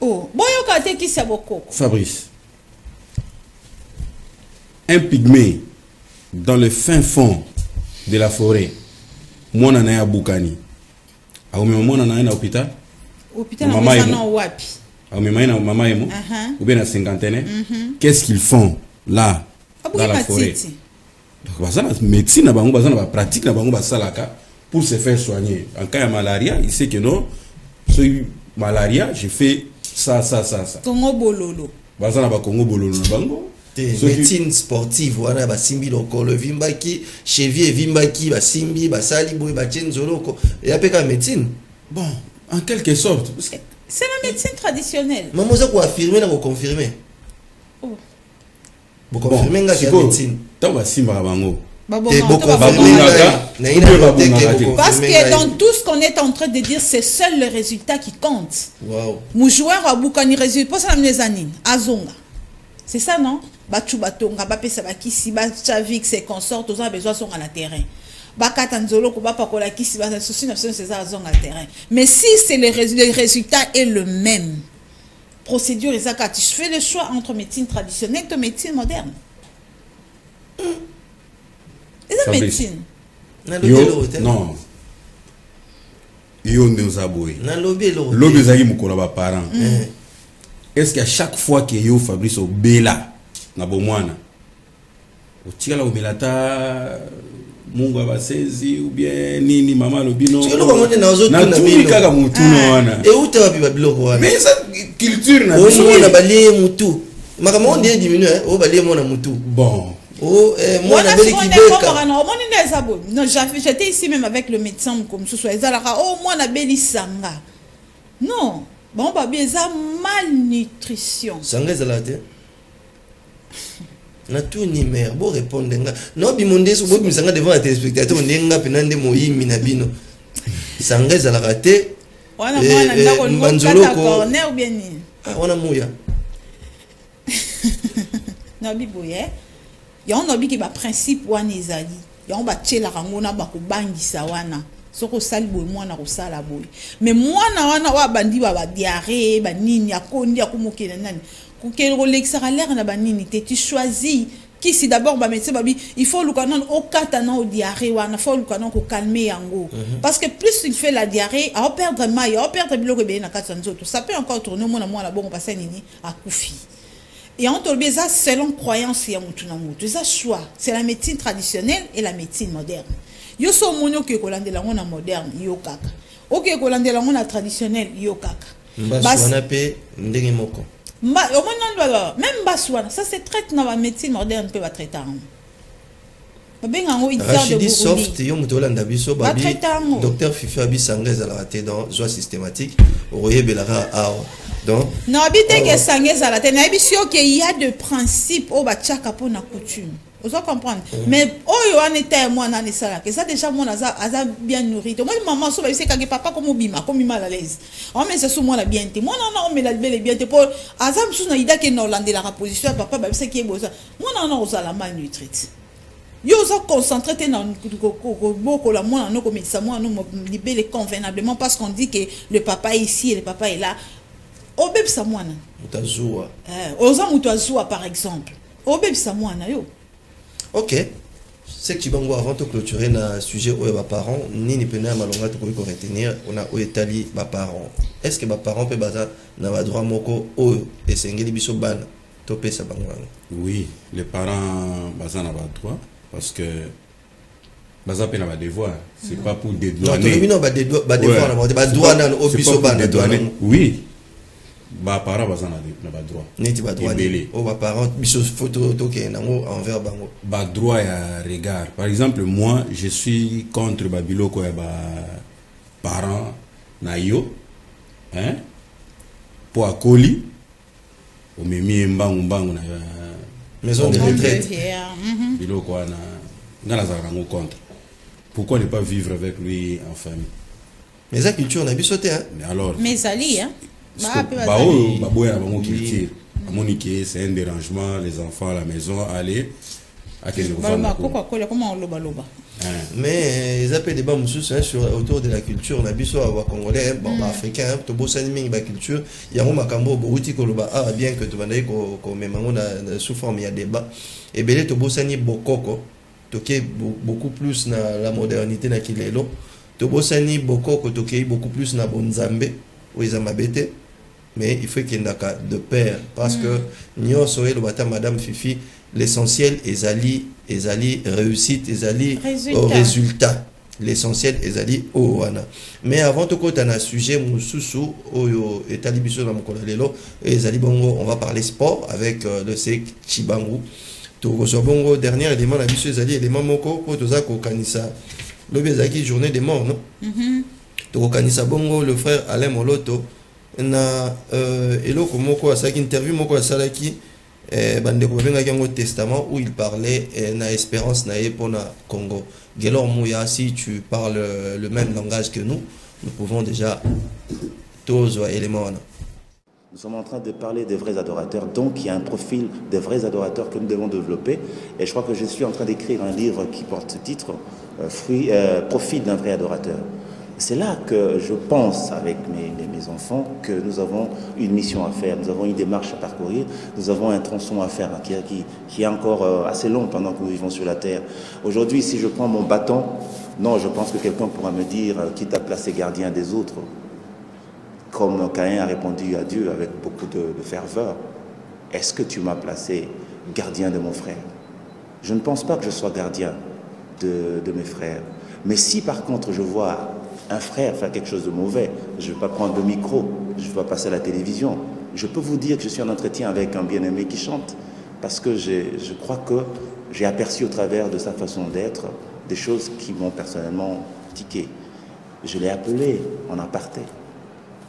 [SPEAKER 3] oh boyo kate ki saboko
[SPEAKER 4] Fabrice un pygmée dans le fin fond de la forêt, moi nana ya Bukani. A moi nana na hôpital.
[SPEAKER 3] Hôpital na wapi.
[SPEAKER 4] A na maman emo. Ou bien na cinquantaine. Qu'est-ce qu'ils font là dans la forêt? Donc bazana médecine na bango bazana ba pratique na bango ba salaka pour se faire soigner. En cas de malaria, il sait que non, c'est malaria, je fais ça.
[SPEAKER 3] Congo bololo.
[SPEAKER 4] Bazana ba Congo bololo na bango.
[SPEAKER 1] Médecine sportive wana ba simbi lokolo vimbaki cheville vimbaki ba simbi ba sali boy ba tenzoloko et apeka médecine
[SPEAKER 4] bon en quelque sorte
[SPEAKER 3] c'est la médecine traditionnelle
[SPEAKER 1] maman ça quoi affirmer na ko confirmer vous confirmez nga que médecine
[SPEAKER 4] ta ba simba bango
[SPEAKER 3] parce que dans tout ce qu'on est en train de dire c'est seul le résultat qui compte.
[SPEAKER 1] Wow.
[SPEAKER 3] Mon joueur a bukani résultat pour ça les années azonga. C'est ça non? Bachu batonga ba pesa ba kisi ba chavik ses consorts tous a besoin sont à la terrain. bakata nzolo ko ba pakola kisi ba souci na c'est ça zonga terrain. Mais si c'est le résultat est le même. Procédure ezaka tu fais le choix entre médecine traditionnelle et médecine moderne. Et la médecine.
[SPEAKER 4] Non. Yo nous aboy. Na lobby zaki mukola ba parents. Est-ce qu'à chaque fois que yo Fabrice obela na bomwana otikala omelata mungu abasezi ou bien nini mama lobino na tumi kaka mutu no wana
[SPEAKER 1] e uta wapi babiloko wana
[SPEAKER 4] mais ça culture na
[SPEAKER 1] biso na balie mutu makamo ndie diminue o balie mona mutu
[SPEAKER 4] bon
[SPEAKER 1] oh moi na beli kibeka
[SPEAKER 3] non j'étais ici même avec le médecin comme ce soit ezalaka oh moi na beli sanga non bon ba bieza malnutrition
[SPEAKER 1] sanga ezalate na tout numéro bo répondre nga no bimonde so bo misanga devant les téléspectateurs ndenga penande moyimi na bino sanga ezalate
[SPEAKER 3] wana mwana ndako ngokata corner ou bien ni
[SPEAKER 1] wana muya
[SPEAKER 3] na biboye ya on obi ki ba principe wana ezali ya on ba tchela rango na ba ko bangisa wana soko sali boy mwana ko sala boy mais mwana wana wa bandi ba diarrhée ba nini akondi akumokela nani ko kelo l'exaraire na ba nini tu choisis qui si d'abord ba médecin babi il faut le canon au katana au diarrhée wana faut le canon ko calmer yango parce que plus il fait la diarrhée à perdre maille à perdre biloko be na katsanzo tout ça peut encore tourner mwana bon passer nini akufi. Et on te ça selon croyance et ça choix c'est la médecine traditionnelle et la médecine moderne. Yo so mono ke kolandela ngona moderne yo kaka. OK kolandela ngona traditionnel yo kaka.
[SPEAKER 1] Baswana pe ndenge moko.
[SPEAKER 3] Mba o monando même baswana ça c'est traite na la médecine moderne pe ba traiter. Babenga ngo izar de
[SPEAKER 1] soft yo mutolanda biso babi docteur Fifi Abisanga za la raté dans joie systématique oye belara a donc
[SPEAKER 3] non habité que sanga za la tête na bisio que il y a de principes au ba tchaka pour na coutume. Vous comprendre mais oyo an était moi na sala que ça déjà mon aza bien nourri moi maman so ba c'est quand papa comme bima comme mal à l'aise on met ça sous moi la bien té moi non on met la belle bien té pour azam sous na ida que na hollande la position papa ba c'est qui est beau ça moi non on la malnutrite yo so concentré dans beaucoup la moi non comme ça moi non libérer convenablement parce qu'on dit que le papa est ici et le papa est là au bébé ça moi na
[SPEAKER 1] mutazua
[SPEAKER 3] oza mutazua par exemple au bébé ça moi na yo.
[SPEAKER 1] Ok, c'est que tu vas avant de clôturer le sujet où les parents, ni pena malonga to ko retenir, on a où étali les parents. Est-ce que les parents peuvent baza na droit moko ou et sengeli biso ban topé ça bangwa?
[SPEAKER 4] Oui, les parents baza na droit parce que baza pe na ba devoir, c'est pas pour dédouaner.
[SPEAKER 1] Non, ba devoir na ba droit na au biso ban dédouaner.
[SPEAKER 4] Oui. Ba parents baza na ba droit.
[SPEAKER 1] Neti ba droit o ba parents biso photo toke nango envers bango.
[SPEAKER 4] Ba droit ya regard. Par exemple moi je suis contre ba biloko ya ba parents na yo hein pour akoli o memi mbangu na
[SPEAKER 1] maison de retraite.
[SPEAKER 4] Biloko na ngala za rango contre. Pourquoi ne pas vivre avec lui en famille?
[SPEAKER 1] Mais la culture na biso te hein.
[SPEAKER 4] Mais alors
[SPEAKER 3] mais ali hein.
[SPEAKER 4] C'est un dérangement, les enfants à la maison, aller à quel
[SPEAKER 1] mais ils appellent des bambous sur autour de la culture, on a vu ça congolais, africain, to bossa ni ba culture, il y a un makambo bouti koloba bien que tu vas dire qu'on met sous forme il y a débat et belé to bossa ni bokoko, toqué beaucoup plus na la modernité na kilelo, to bossa ni bokoko toqué beaucoup plus na bonzambe ou ils amabete. Mais il faut qu'il y ait de pair parce que nous sommes madame Fifi l'essentiel est ali réussite est ali au résultat l'essentiel est ali au wana mais avant tout quand on a sujet mususu oyo etali biso na mokolo lelo ezali bongo on va parler sport avec le sec Chibangu to bongo dernier élément la biso ezali élément moko po toza ko kanisa lobi ezaki journée des morts non to kanisa bongo le frère Alain Moloto na eloko moko asaki interview moko asalaki bandeko babengaki yango testament où il parlait na espérance na epona Congo Gelor Mouya si tu parles le même langage que nous pouvons déjà tous éléments.
[SPEAKER 2] Nous sommes en train de parler des vrais adorateurs, donc il y a un profil des vrais adorateurs que nous devons développer et je crois que je suis en train d'écrire un livre qui porte ce titre profite d'un vrai adorateur. C'est là que je pense, avec mes enfants, que nous avons une mission à faire, nous avons une démarche à parcourir, nous avons un tronçon à faire qui est encore assez long pendant que nous vivons sur la terre. Aujourd'hui, si je prends mon bâton, non, je pense que quelqu'un pourra me dire qui t'a placé gardien des autres, comme Caïn a répondu à Dieu avec beaucoup de ferveur. Est-ce que tu m'as placé gardien de mon frère? Je ne pense pas que je sois gardien de mes frères. Mais si par contre je vois un frère faire quelque chose de mauvais, je ne vais pas prendre le micro, je ne vais pas passer à la télévision. Je peux vous dire que je suis en entretien avec un bien-aimé qui chante, parce que je crois que j'ai aperçu au travers de sa façon d'être des choses qui m'ont personnellement tiqué. Je l'ai appelé en aparté.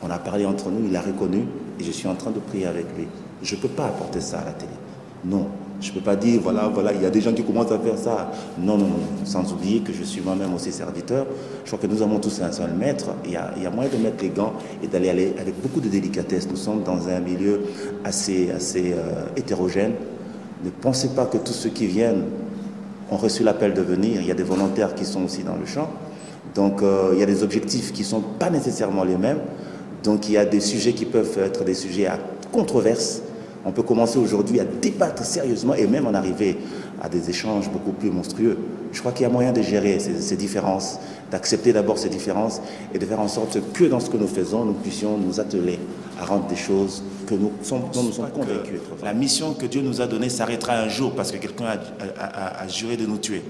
[SPEAKER 2] On a parlé entre nous, il a reconnu, et je suis en train de prier avec lui. Je ne peux pas apporter ça à la télé. Non. Je ne peux pas dire, voilà, il y a des gens qui commencent à faire ça. Non, non, non. Sans oublier que je suis moi-même aussi serviteur. Je crois que nous avons tous un seul maître. Il y a moyen de mettre les gants et d'aller avec beaucoup de délicatesse. Nous sommes dans un milieu assez hétérogène. Ne pensez pas que tous ceux qui viennent ont reçu l'appel de venir. Il y a des volontaires qui sont aussi dans le champ. Donc, il y a des objectifs qui ne sont pas nécessairement les mêmes. Donc, il y a des sujets qui peuvent être des sujets à controverse. On peut commencer aujourd'hui à débattre sérieusement et même en arriver à des échanges beaucoup plus monstrueux. Je crois qu'il y a moyen de gérer ces différences, d'accepter d'abord ces différences et de faire en sorte que dans ce que nous faisons, nous puissions nous atteler à rendre des choses dont nous sommes convaincus. La mission que Dieu nous a donnée s'arrêtera un jour parce que quelqu'un a juré de nous tuer.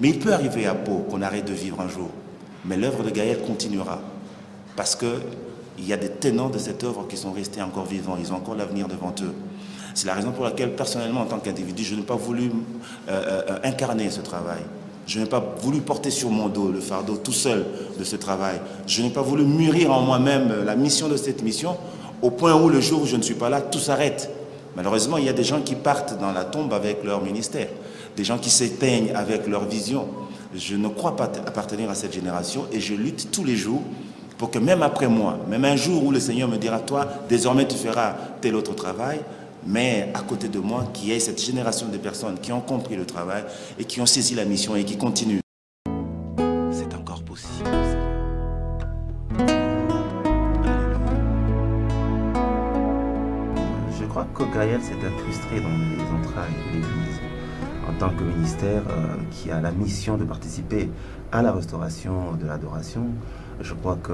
[SPEAKER 2] Mais il peut arriver à Pau qu'on arrête de vivre un jour. Mais l'œuvre de Gaël continuera parce que il y a des tenants de cette œuvre qui sont restés encore vivants. Ils ont encore l'avenir devant eux. C'est la raison pour laquelle, personnellement, en tant qu'individu, je n'ai pas voulu incarner ce travail. Je n'ai pas voulu porter sur mon dos le fardeau tout seul de ce travail. Je n'ai pas voulu mûrir en moi-même la mission de cette mission, au point où le jour où je ne suis pas là, tout s'arrête. Malheureusement, il y a des gens qui partent dans la tombe avec leur ministère, des gens qui s'éteignent avec leur vision. Je ne crois pas appartenir à cette génération et je lutte tous les jours pour que même après moi, même un jour où le Seigneur me dira, toi, désormais tu feras tel autre travail, mais à côté de moi, qu'il y ait cette génération de personnes qui ont compris le travail et qui ont saisi la mission et qui continuent. C'est encore possible. Je crois que Gaël s'est incrusté dans les entrailles de l'Église en tant que ministère qui a la mission de participer à la restauration de l'adoration. Je crois que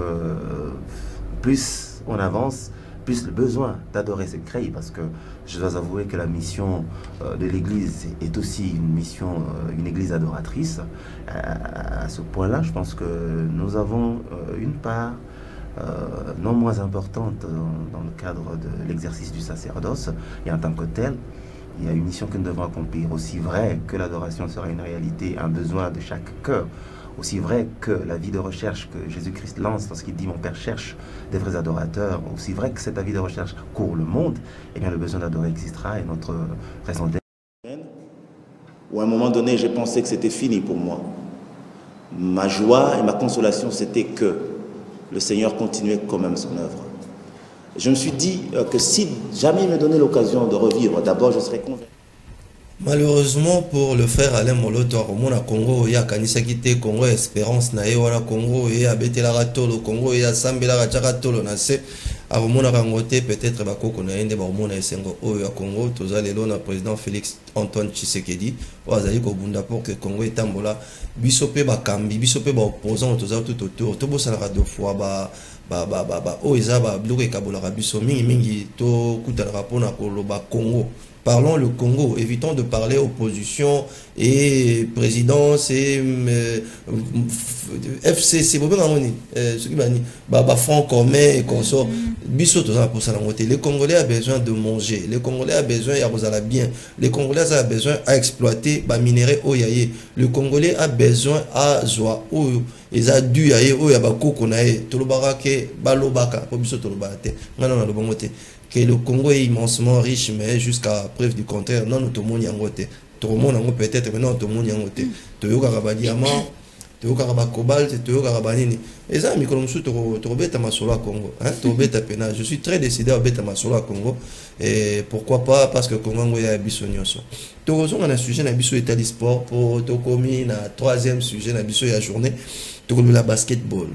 [SPEAKER 2] plus on avance, plus le besoin d'adorer se crée, parce que je dois avouer que la mission de l'Église est aussi une mission, une Église adoratrice. À ce point-là, je pense que nous avons une part non moins importante dans le cadre de l'exercice du sacerdoce, et en tant que tel, il y a une mission que nous devons accomplir. Aussi vrai que l'adoration sera une réalité, un besoin de chaque cœur, aussi vrai que la vie de recherche que Jésus-Christ lance lorsqu'il dit « Mon Père cherche des vrais adorateurs », aussi vrai que cette vie de recherche court le monde, eh bien le besoin d'adorer existera et notre raison d'être. Ou à un moment donné, j'ai pensé que c'était fini pour moi. Ma joie et ma consolation, c'était que le Seigneur continuait quand même son œuvre. Je me suis dit que si jamais il me donnait l'occasion de revivre, d'abord je serais convaincu.
[SPEAKER 1] Malheureusement pour le frère Alain Moloto à Congo, il y a Kanisaki te Congo Espérance na wana Congo et à Betela Ratolo Congo et à Sambela Ratolo na se à Romona Rangote peut-être bakoko na ende ba Romona esengo oyo ya Congo tozalelo na président Félix Antoine Tshisekedi wazali ko bunda pour que Congo etambola bisope ba kambi bisope ba opposant tozalo tout autour to bosala deux fois ba oiza ba bloqué kabola biso mingi to kutala rapona ko loba Congo. Parlons le Congo, évitons de parler opposition et présidence et FCC, ce qui va front commun et consort. Les Congolais ont besoin de manger, les Congolais ont besoin de bien, les Congolais ont besoin d'exploiter les minéraux au yaye, le Congolais a besoin à joie ou ils ont dû yaye au yabako konae, tolobarake, balobaka, pour biso tolobate, non le bon côté. Que le Congo est immensement riche, mais jusqu'à preuve du contraire, non, nous tout le monde peut-être, mais non, tout le monde toyoka rabadiama, toyokaka cobalt, toyokaka banini. Et ça, mikolo musu tokobeta masolo à Congo. Tokobeta pena. Je suis très décidé à beta masolo à Congo. Et pourquoi pas, parce que Congo y a biso nyonso. Tokozon on a un sujet na biso Italie sport pour tokomi na troisième sujet na biso ya journée. Tokomi la basketball.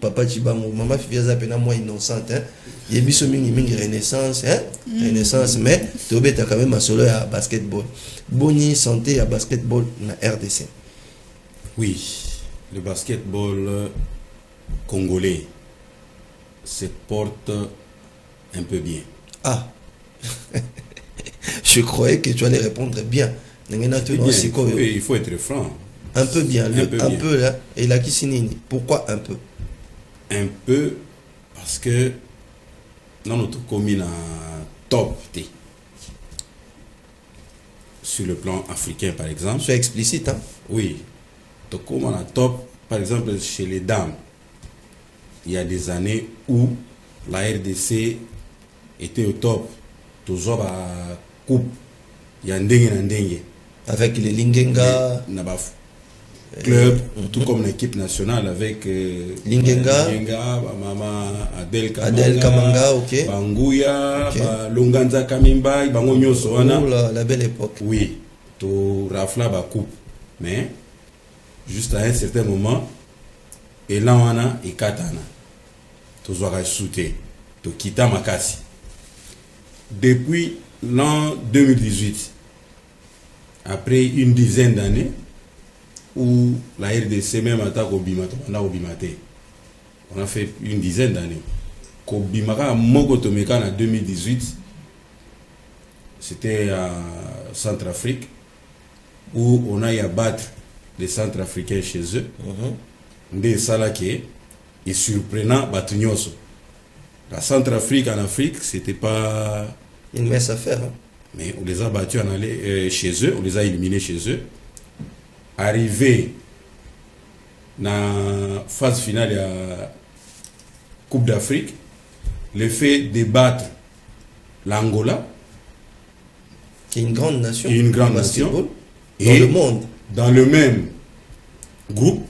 [SPEAKER 1] Papa Chibango, maman Fifiaza pena moins innocente, hein. Il y a biso mingi renaissance, hein. Renaissance, mais tobeta quand même masolo à basketball. Boni santé à basketball na RDC.
[SPEAKER 4] Oui, le basketball congolais se porte un peu bien.
[SPEAKER 1] Ah, je croyais que tu allais répondre bien.
[SPEAKER 4] Il faut être franc.
[SPEAKER 1] Un peu bien, un peu là. Et la Kisinini, pourquoi un peu?
[SPEAKER 4] Un peu parce que dans notre commune top T. Sur le plan africain par exemple.
[SPEAKER 1] C'est explicite, hein?
[SPEAKER 4] Oui. Donc comme on a top, par exemple chez les dames, il y a des années où la RDC était au top. Toujours à coupe. Il y a Ndengue.
[SPEAKER 1] Avec les Lingenga.
[SPEAKER 4] Club, tout comme l'équipe nationale avec
[SPEAKER 1] Lingenga,
[SPEAKER 4] Mama Adel
[SPEAKER 1] Kamanga, ok.
[SPEAKER 4] Bangouya, Longanza Kamimba, Bango Nyoso.
[SPEAKER 1] La belle époque.
[SPEAKER 4] Oui, tout rafla ba coupe. Mais juste à un certain moment, et là on a et katana. Tout doit sauter, tout kita makasi. Depuis l'an 2018, après une dizaine d'années, où la RDC même attaque au Bimate, on a fait une dizaine d'années. Kobimaka Mogotomeka en 2018, c'était à Centrafrique, où on a eu à battre les Centrafricains chez eux. Des Salake est surprenant, Batunyoso. La Centrafrique en Afrique, c'était pas
[SPEAKER 1] une mince affaire. Hein?
[SPEAKER 4] Mais on les a battus en aller chez eux, on les a éliminés chez eux. Arrivé dans la phase finale de la Coupe d'Afrique, le fait de battre l'Angola,
[SPEAKER 1] qui est une grande nation,
[SPEAKER 4] dans le monde. Dans le même groupe,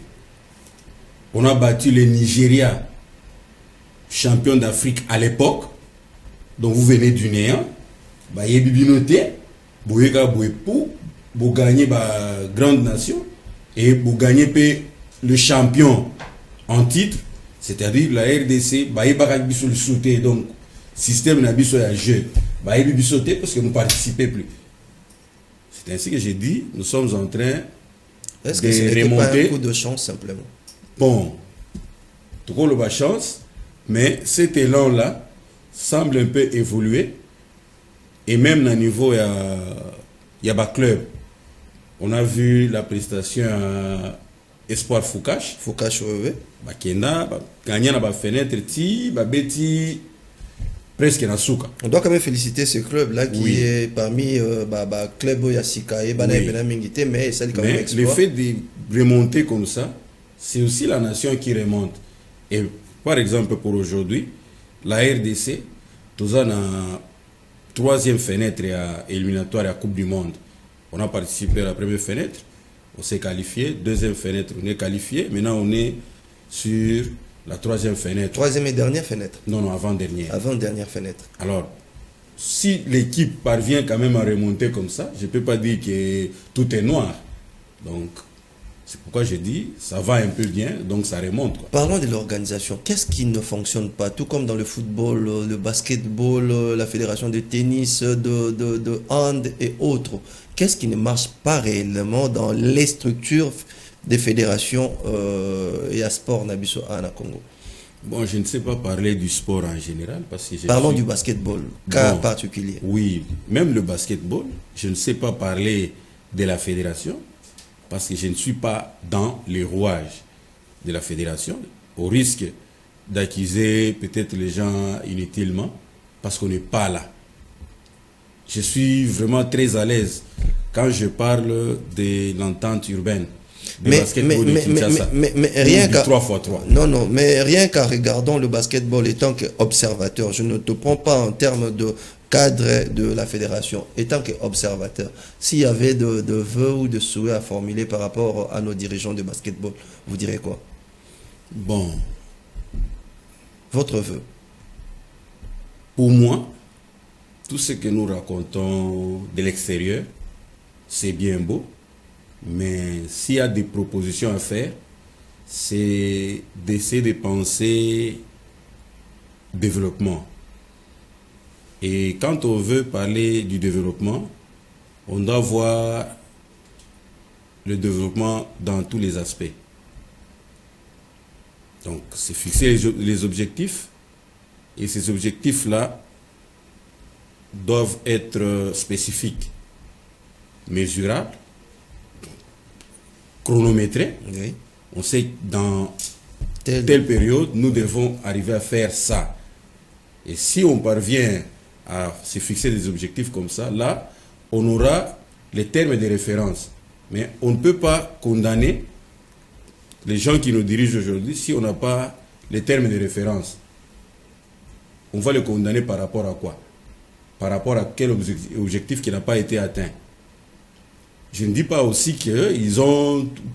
[SPEAKER 4] on a battu le Nigeria, champion d'Afrique à l'époque, dont vous venez du néant, vous gagnez la grande nation et vous gagnez le champion en titre, c'est-à-dire la RDC, donc système n'a pas jeu, parce que nous ne participons plus. C'est ainsi que j'ai dit, nous sommes en train
[SPEAKER 1] de remonter. Pas un coup de chance simplement.
[SPEAKER 4] Bon, tout le monde a chance, mais cet élan-là semble un peu évoluer et même à niveau il y a un club. On a vu la prestation à Espoir Foucache.
[SPEAKER 1] Foucache, oui.
[SPEAKER 4] Bakenda, gagné dans la fenêtre, Beti, presque dans Souka.
[SPEAKER 1] On doit quand même féliciter ce club-là qui est parmi club Yasika et Mingité, mais celle quand même exploit.
[SPEAKER 4] Le fait de remonter comme ça, c'est aussi la nation qui remonte. Et par exemple, pour aujourd'hui, la RDC, tout ça dans la troisième fenêtre éliminatoire à la Coupe du Monde. On a participé à la première fenêtre, on s'est qualifié. Deuxième fenêtre, on est qualifié. Maintenant, on est sur la troisième fenêtre.
[SPEAKER 1] Troisième et dernière fenêtre?
[SPEAKER 4] Non, avant-dernière.
[SPEAKER 1] Avant-dernière fenêtre.
[SPEAKER 4] Alors, si l'équipe parvient quand même à remonter comme ça, je ne peux pas dire que tout est noir. Donc, c'est pourquoi je dis, ça va un peu bien, donc ça remonte. Quoi.
[SPEAKER 1] Parlons de l'organisation. Qu'est-ce qui ne fonctionne pas? Tout comme dans le football, le basketball, la fédération de tennis, de hand et autres. Qu'est-ce qui ne marche pas réellement dans les structures des fédérations et à sport Nabiso à Congo?
[SPEAKER 4] Bon, je ne sais pas parler du sport en général. Parce que
[SPEAKER 1] parlons du basketball, cas particulier.
[SPEAKER 4] Oui, même le basketball, je ne sais pas parler de la fédération. Parce que je ne suis pas dans les rouages de la fédération, au risque d'accuser peut-être les gens inutilement, parce qu'on n'est pas là. Je suis vraiment très à l'aise quand je parle de l'entente urbaine.
[SPEAKER 1] Mais rien qu'à
[SPEAKER 4] 3x3.
[SPEAKER 1] Non, mais rien qu'à regardant le basketball étant qu'observateur, je ne te prends pas en termes cadre de la fédération, étant qu'observateur, s'il y avait de vœux ou de souhaits à formuler par rapport à nos dirigeants de basketball, vous direz quoi?
[SPEAKER 4] Bon.
[SPEAKER 1] Votre vœu?
[SPEAKER 4] Pour moi, tout ce que nous racontons de l'extérieur, c'est bien beau, mais s'il y a des propositions à faire, c'est d'essayer de penser développement. Et quand on veut parler du développement, on doit voir le développement dans tous les aspects. Donc, c'est fixer les objectifs, et ces objectifs-là doivent être spécifiques, mesurables, chronométrés.
[SPEAKER 1] Oui.
[SPEAKER 4] On sait que dans telle période, nous devons arriver à faire ça. Et si on parvient à se fixer des objectifs comme ça, là, on aura les termes de référence. Mais on ne peut pas condamner les gens qui nous dirigent aujourd'hui si on n'a pas les termes de référence. On va les condamner par rapport à quoi? Par rapport à quel objectif qui n'a pas été atteint? Je ne dis pas aussi que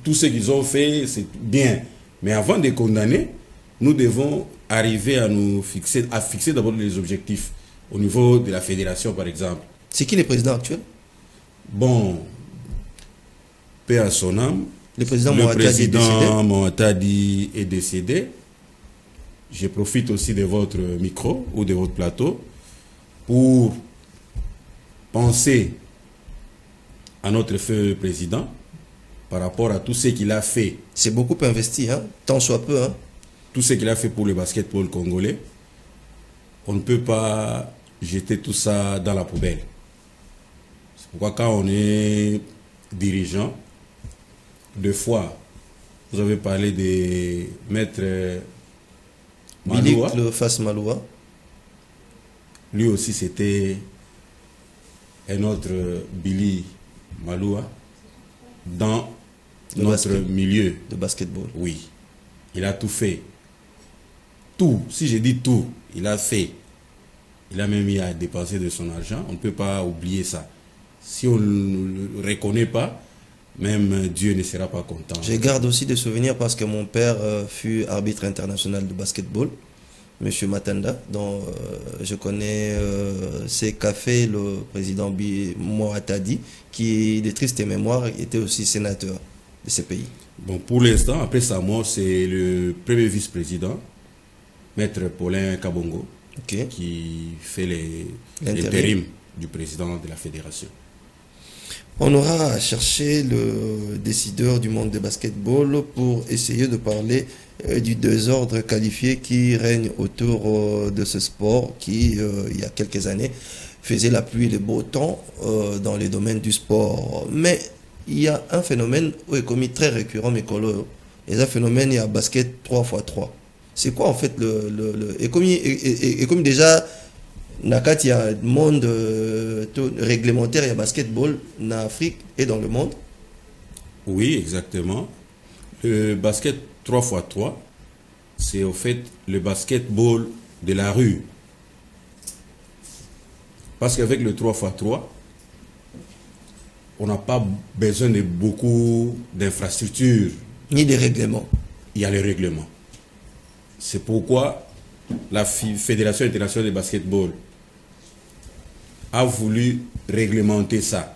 [SPEAKER 4] tout ce qu'ils ont fait, c'est bien. Mais avant de condamner, nous devons arriver à fixer d'abord les objectifs au niveau de la fédération, par exemple.
[SPEAKER 1] C'est qui le président actuel?
[SPEAKER 4] Bon, paix à son âme.
[SPEAKER 1] Le président
[SPEAKER 4] Moatadi est décédé. Je profite aussi de votre micro ou de votre plateau pour penser à notre feu président par rapport à tout ce qu'il a fait.
[SPEAKER 1] C'est beaucoup investi, hein? Tant soit peu. Hein?
[SPEAKER 4] Tout ce qu'il a fait pour le basketball congolais, on ne peut pas jeter tout ça dans la poubelle. C'est pourquoi quand on est dirigeant, deux fois, vous avez parlé de maître Maloua.
[SPEAKER 1] Le face Maloua.
[SPEAKER 4] Lui aussi, c'était un autre Billy Maloua dans notre milieu
[SPEAKER 1] de basketball.
[SPEAKER 4] Oui, il a tout fait. Tout, si je dis tout, il a fait. Il a même eu à dépenser de son argent. On ne peut pas oublier ça. Si on ne le reconnaît pas, même Dieu ne sera pas content.
[SPEAKER 1] Je garde aussi des souvenirs parce que mon père fut arbitre international de basketball, Monsieur Matanda, dont je connais c'est Café, le président Moatadi, qui, de triste mémoire, était aussi sénateur de ce pays.
[SPEAKER 4] Bon, pour l'instant, après sa mort, c'est le premier vice-président, Maître Paulin Kabongo, qui fait l'intérim du président de la fédération.
[SPEAKER 1] On aura à chercher le décideur du monde de basketball pour essayer de parler du désordre qualifié qui règne autour de ce sport qui, il y a quelques années, faisait la pluie et le beau temps dans les domaines du sport. Mais il y a un phénomène où est commis très récurrent, mes collègues. Et un phénomène, il y a basket 3x3. C'est quoi en fait et comme déjà il y a un monde réglementaire, il y a basketball en Afrique et dans le monde.
[SPEAKER 4] Oui, exactement. Le basket 3x3, c'est au fait le basketball de la rue. Parce qu'avec le 3x3, on n'a pas besoin de beaucoup d'infrastructures.
[SPEAKER 1] Ni des règlements.
[SPEAKER 4] Il y a les règlements. C'est pourquoi la Fédération internationale de basketball a voulu réglementer ça,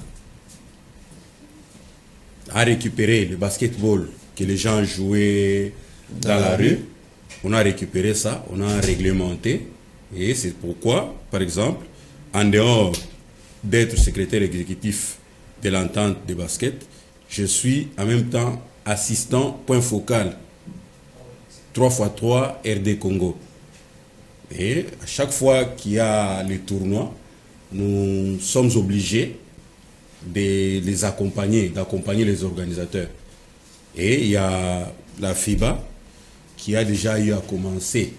[SPEAKER 4] a récupéré le basketball que les gens jouaient dans la rue. On a récupéré ça, on a réglementé, et c'est pourquoi, par exemple, en dehors d'être secrétaire exécutif de l'entente de basket, je suis en même temps assistant point focal 3x3 RD Congo. Et à chaque fois qu'il y a les tournois, nous sommes obligés de les accompagner, d'accompagner les organisateurs. Et il y a la FIBA qui a déjà eu à commencer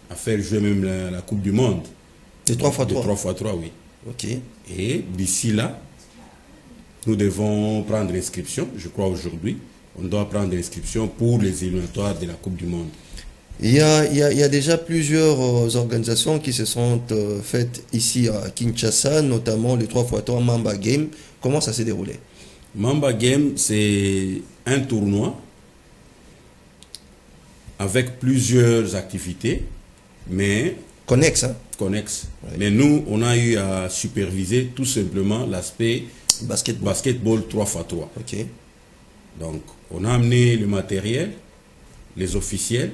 [SPEAKER 4] à faire jouer même la Coupe du Monde.
[SPEAKER 1] De 3x3.
[SPEAKER 4] De 3x3, oui.
[SPEAKER 1] Ok.
[SPEAKER 4] Et d'ici là, nous devons prendre l'inscription, je crois aujourd'hui, on doit prendre l'inscription pour les éliminatoires de la Coupe du Monde.
[SPEAKER 1] Il y a déjà plusieurs organisations qui se sont faites ici à Kinshasa, notamment le 3x3 Mamba Game. Comment ça s'est déroulé?
[SPEAKER 4] Mamba Game, c'est un tournoi avec plusieurs activités, mais
[SPEAKER 1] connexe. Hein?
[SPEAKER 4] Connexe. Ouais. Mais nous, on a eu à superviser tout simplement l'aspect basketball 3x3.
[SPEAKER 1] Ok.
[SPEAKER 4] Donc, on a amené le matériel, les officiels,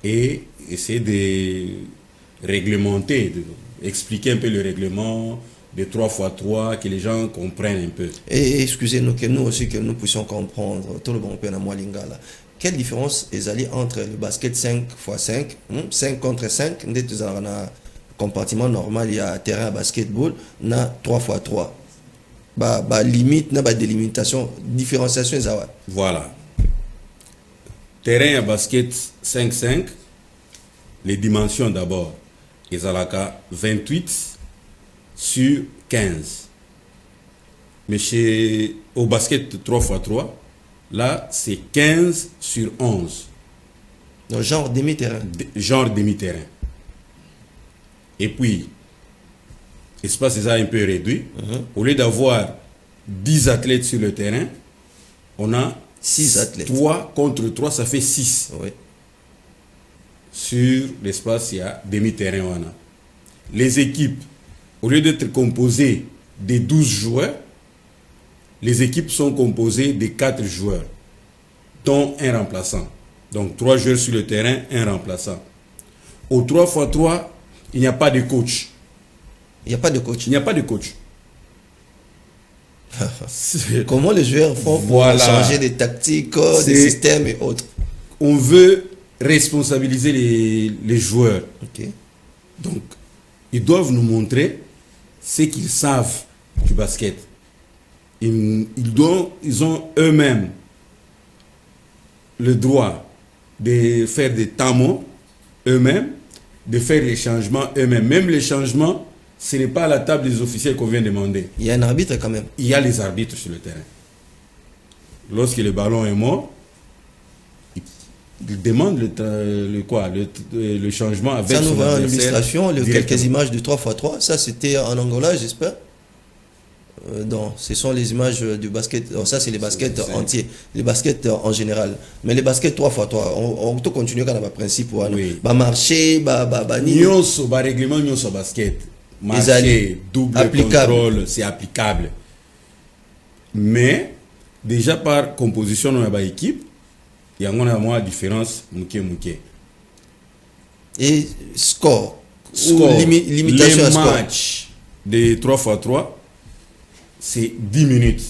[SPEAKER 4] et essayer de réglementer, d'expliquer un peu le règlement de 3x3, que les gens comprennent un peu.
[SPEAKER 1] Et excusez-nous, que nous aussi, que nous puissions comprendre, tout le monde peut en avoir lingala. Quelle différence est entre le basket 5x5, 5 contre 5, dans un compartiment normal, il y a un terrain à basketball, na 3x3. Limite, na délimitation, différenciation, ça.
[SPEAKER 4] Voilà. Terrain à basket 5-5, les dimensions d'abord, ils ont 28 sur 15. Mais au basket 3x3, là, c'est 15 sur 11.
[SPEAKER 1] Donc, genre demi-terrain.
[SPEAKER 4] Genre demi-terrain. Et puis, l'espace est un peu réduit. Au lieu d'avoir 10 athlètes sur le terrain, on a
[SPEAKER 1] 6 athlètes.
[SPEAKER 4] 3 contre 3, ça fait 6.
[SPEAKER 1] Oui.
[SPEAKER 4] Sur l'espace, il y a demi-terrain. Les équipes, au lieu d'être composées de 12 joueurs, les équipes sont composées de 4 joueurs, dont un remplaçant. Donc 3 joueurs sur le terrain, un remplaçant. Au 3x3, il n'y a pas de coach.
[SPEAKER 1] Il n'y a pas de coach.
[SPEAKER 4] Il n'y a pas de coach.
[SPEAKER 1] Comment les joueurs font pour changer des tactiques, des systèmes et autres?
[SPEAKER 4] On veut responsabiliser les joueurs.
[SPEAKER 1] Okay.
[SPEAKER 4] Donc, ils doivent nous montrer ce qu'ils savent du basket. Ils ont eux-mêmes le droit de faire des tamons eux-mêmes, de faire les changements eux-mêmes. Même les changements, ce n'est pas à la table des officiels qu'on vient demander.
[SPEAKER 1] Il y a un arbitre quand même.
[SPEAKER 4] Il y a les arbitres sur le terrain. Lorsque le ballon est mort, ils demandent le changement avec
[SPEAKER 1] ça nous
[SPEAKER 4] son
[SPEAKER 1] va en
[SPEAKER 4] adversaire.
[SPEAKER 1] illustration, quelques images de 3x3. Ça, c'était en Angola, j'espère. Non, ce sont les images du basket. Alors, ça, c'est les baskets entiers, les baskets en général. Mais les baskets 3x3, on peut continuer quand on a un principe.
[SPEAKER 4] Oui.
[SPEAKER 1] Marcher,
[SPEAKER 4] règlement, basket. Marcher, double
[SPEAKER 1] applicable.
[SPEAKER 4] Contrôle, c'est applicable. Mais, déjà par composition de la équipe, il y a une différence.
[SPEAKER 1] Et score. Limitation
[SPEAKER 4] les
[SPEAKER 1] à score.
[SPEAKER 4] Matchs de 3x3, c'est 10 minutes.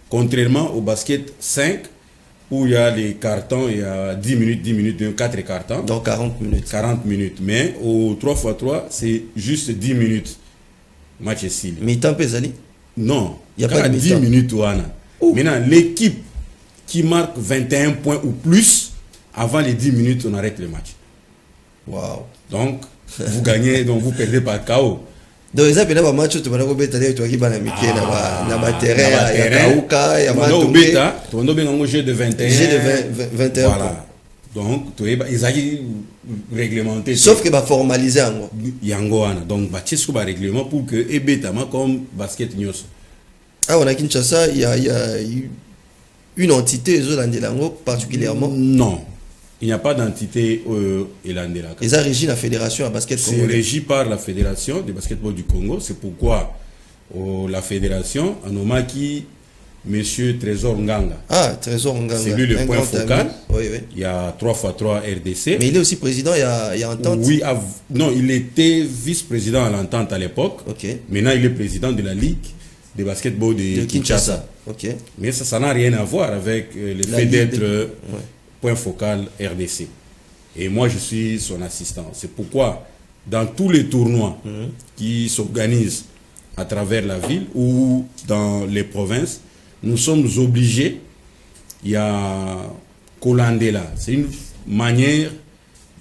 [SPEAKER 4] Contrairement au basket 5, où il y a les cartons, il y a 10 minutes, 4 cartons.
[SPEAKER 1] Donc 40 minutes.
[SPEAKER 4] 40 minutes. Mais au 3x3, c'est juste 10 minutes. Match est style.
[SPEAKER 1] Mi-temps pesali?
[SPEAKER 4] Non.
[SPEAKER 1] Il n'y a pas de
[SPEAKER 4] 10 minutes. Maintenant, l'équipe qui marque 21 points ou plus, avant les 10 minutes, on arrête le match.
[SPEAKER 1] Wow.
[SPEAKER 4] Donc, vous gagnez, donc vous perdez par KO.
[SPEAKER 1] Donc, ça peut être un match où tu vas na terrain, il y a Kauka, il y a
[SPEAKER 4] tu vas un jeu de 21.
[SPEAKER 1] Jeu de 21.
[SPEAKER 4] Voilà. Donc, ils ont réglementé.
[SPEAKER 1] Sauf que va formaliser en
[SPEAKER 4] donc, il y a un règlement pour que Ebetama comme basket news.
[SPEAKER 1] Ah, on a Kinshasa, il y a une entité particulièrement.
[SPEAKER 4] Non. Il n'y a pas d'entité Elandela.
[SPEAKER 1] Ils ont régi la fédération à basket congolais.
[SPEAKER 4] C'est régi par la fédération de basketball du Congo. C'est pourquoi la fédération a nommé qui M. Trésor Nganga.
[SPEAKER 1] Ah, Trésor Nganga.
[SPEAKER 4] C'est lui le point focal.
[SPEAKER 1] Oui, oui.
[SPEAKER 4] Il y a 3x3 RDC.
[SPEAKER 1] Mais il est aussi président, il y a Entente.
[SPEAKER 4] Oui, non, il était vice-président à l'Entente à l'époque.
[SPEAKER 1] Okay.
[SPEAKER 4] Maintenant, il est président de la Ligue de basketball de Kinshasa.
[SPEAKER 1] Okay.
[SPEAKER 4] Mais ça n'a rien à voir avec le fait d'être point focal RDC. Et moi, je suis son assistant. C'est pourquoi, dans tous les tournois qui s'organisent à travers la ville ou dans les provinces, nous sommes obligés, il y a Kolandela. C'est une manière,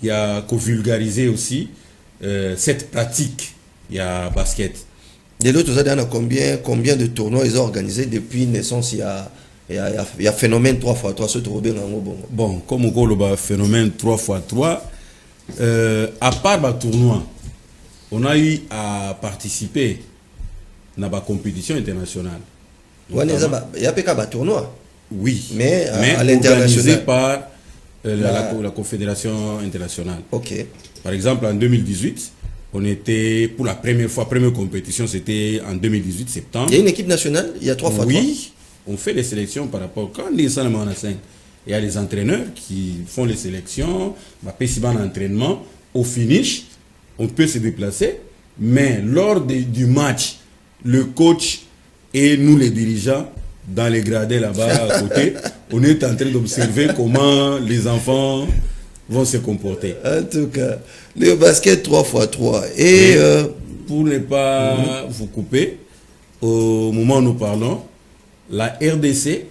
[SPEAKER 4] il y a qu'au vulgariser aussi cette pratique, il y a basket.
[SPEAKER 1] De l'autre côté, combien de tournois ils ont organisés depuis naissance? Il y a phénomène 3x3 ce tour bien.
[SPEAKER 4] Bon, comme on dit le phénomène 3x3, à part le tournoi, on a eu à participer dans la compétition internationale.
[SPEAKER 1] Il y a pas de tournoi.
[SPEAKER 4] Oui,
[SPEAKER 1] mais à
[SPEAKER 4] l'international par la Confédération internationale.
[SPEAKER 1] Ok.
[SPEAKER 4] Par exemple, en 2018, on était pour la première compétition, c'était en 2018, septembre.
[SPEAKER 1] Il y a une équipe nationale, il y a 3 fois 3.
[SPEAKER 4] Oui, on fait les sélections par rapport. Quand les gens sont en 5, il y a les entraîneurs qui font les sélections, en entraînement, au finish, on peut se déplacer, mais lors du match, le coach et nous les dirigeants, dans les gradés là-bas à côté, on est en train d'observer comment les enfants vont se comporter.
[SPEAKER 1] En tout cas, le basket 3x3. Et
[SPEAKER 4] pour ne pas vous couper, au moment où nous parlons, la RDC,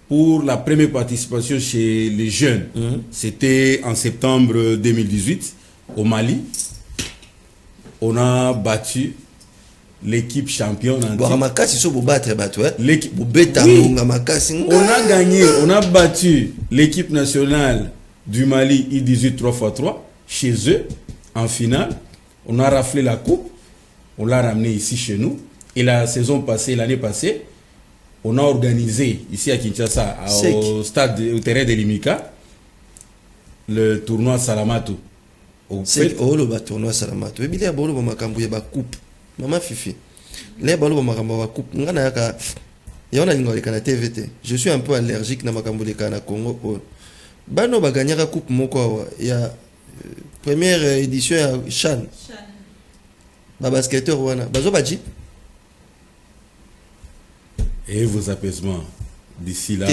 [SPEAKER 4] pour la première participation chez les jeunes, c'était en septembre 2018 au Mali. On a battu l'équipe championne en titre. On a gagné, on a battu l'équipe nationale du Mali I-18 3x3 chez eux en finale. On a raflé la coupe, on l'a ramené ici chez nous. Et la saison passée, l'année passée, on a organisé ici à Kinshasa, au terrain de Limika, le tournoi Salamato.
[SPEAKER 1] C'est le tournoi Salamato. Il y a une coupe. Maman Fifi, les ballons de coupe, je suis un peu allergique à la Congo. Bano va gagner la coupe. Il y a première édition à Chan. Basketteur
[SPEAKER 4] et vos apaisements d'ici là.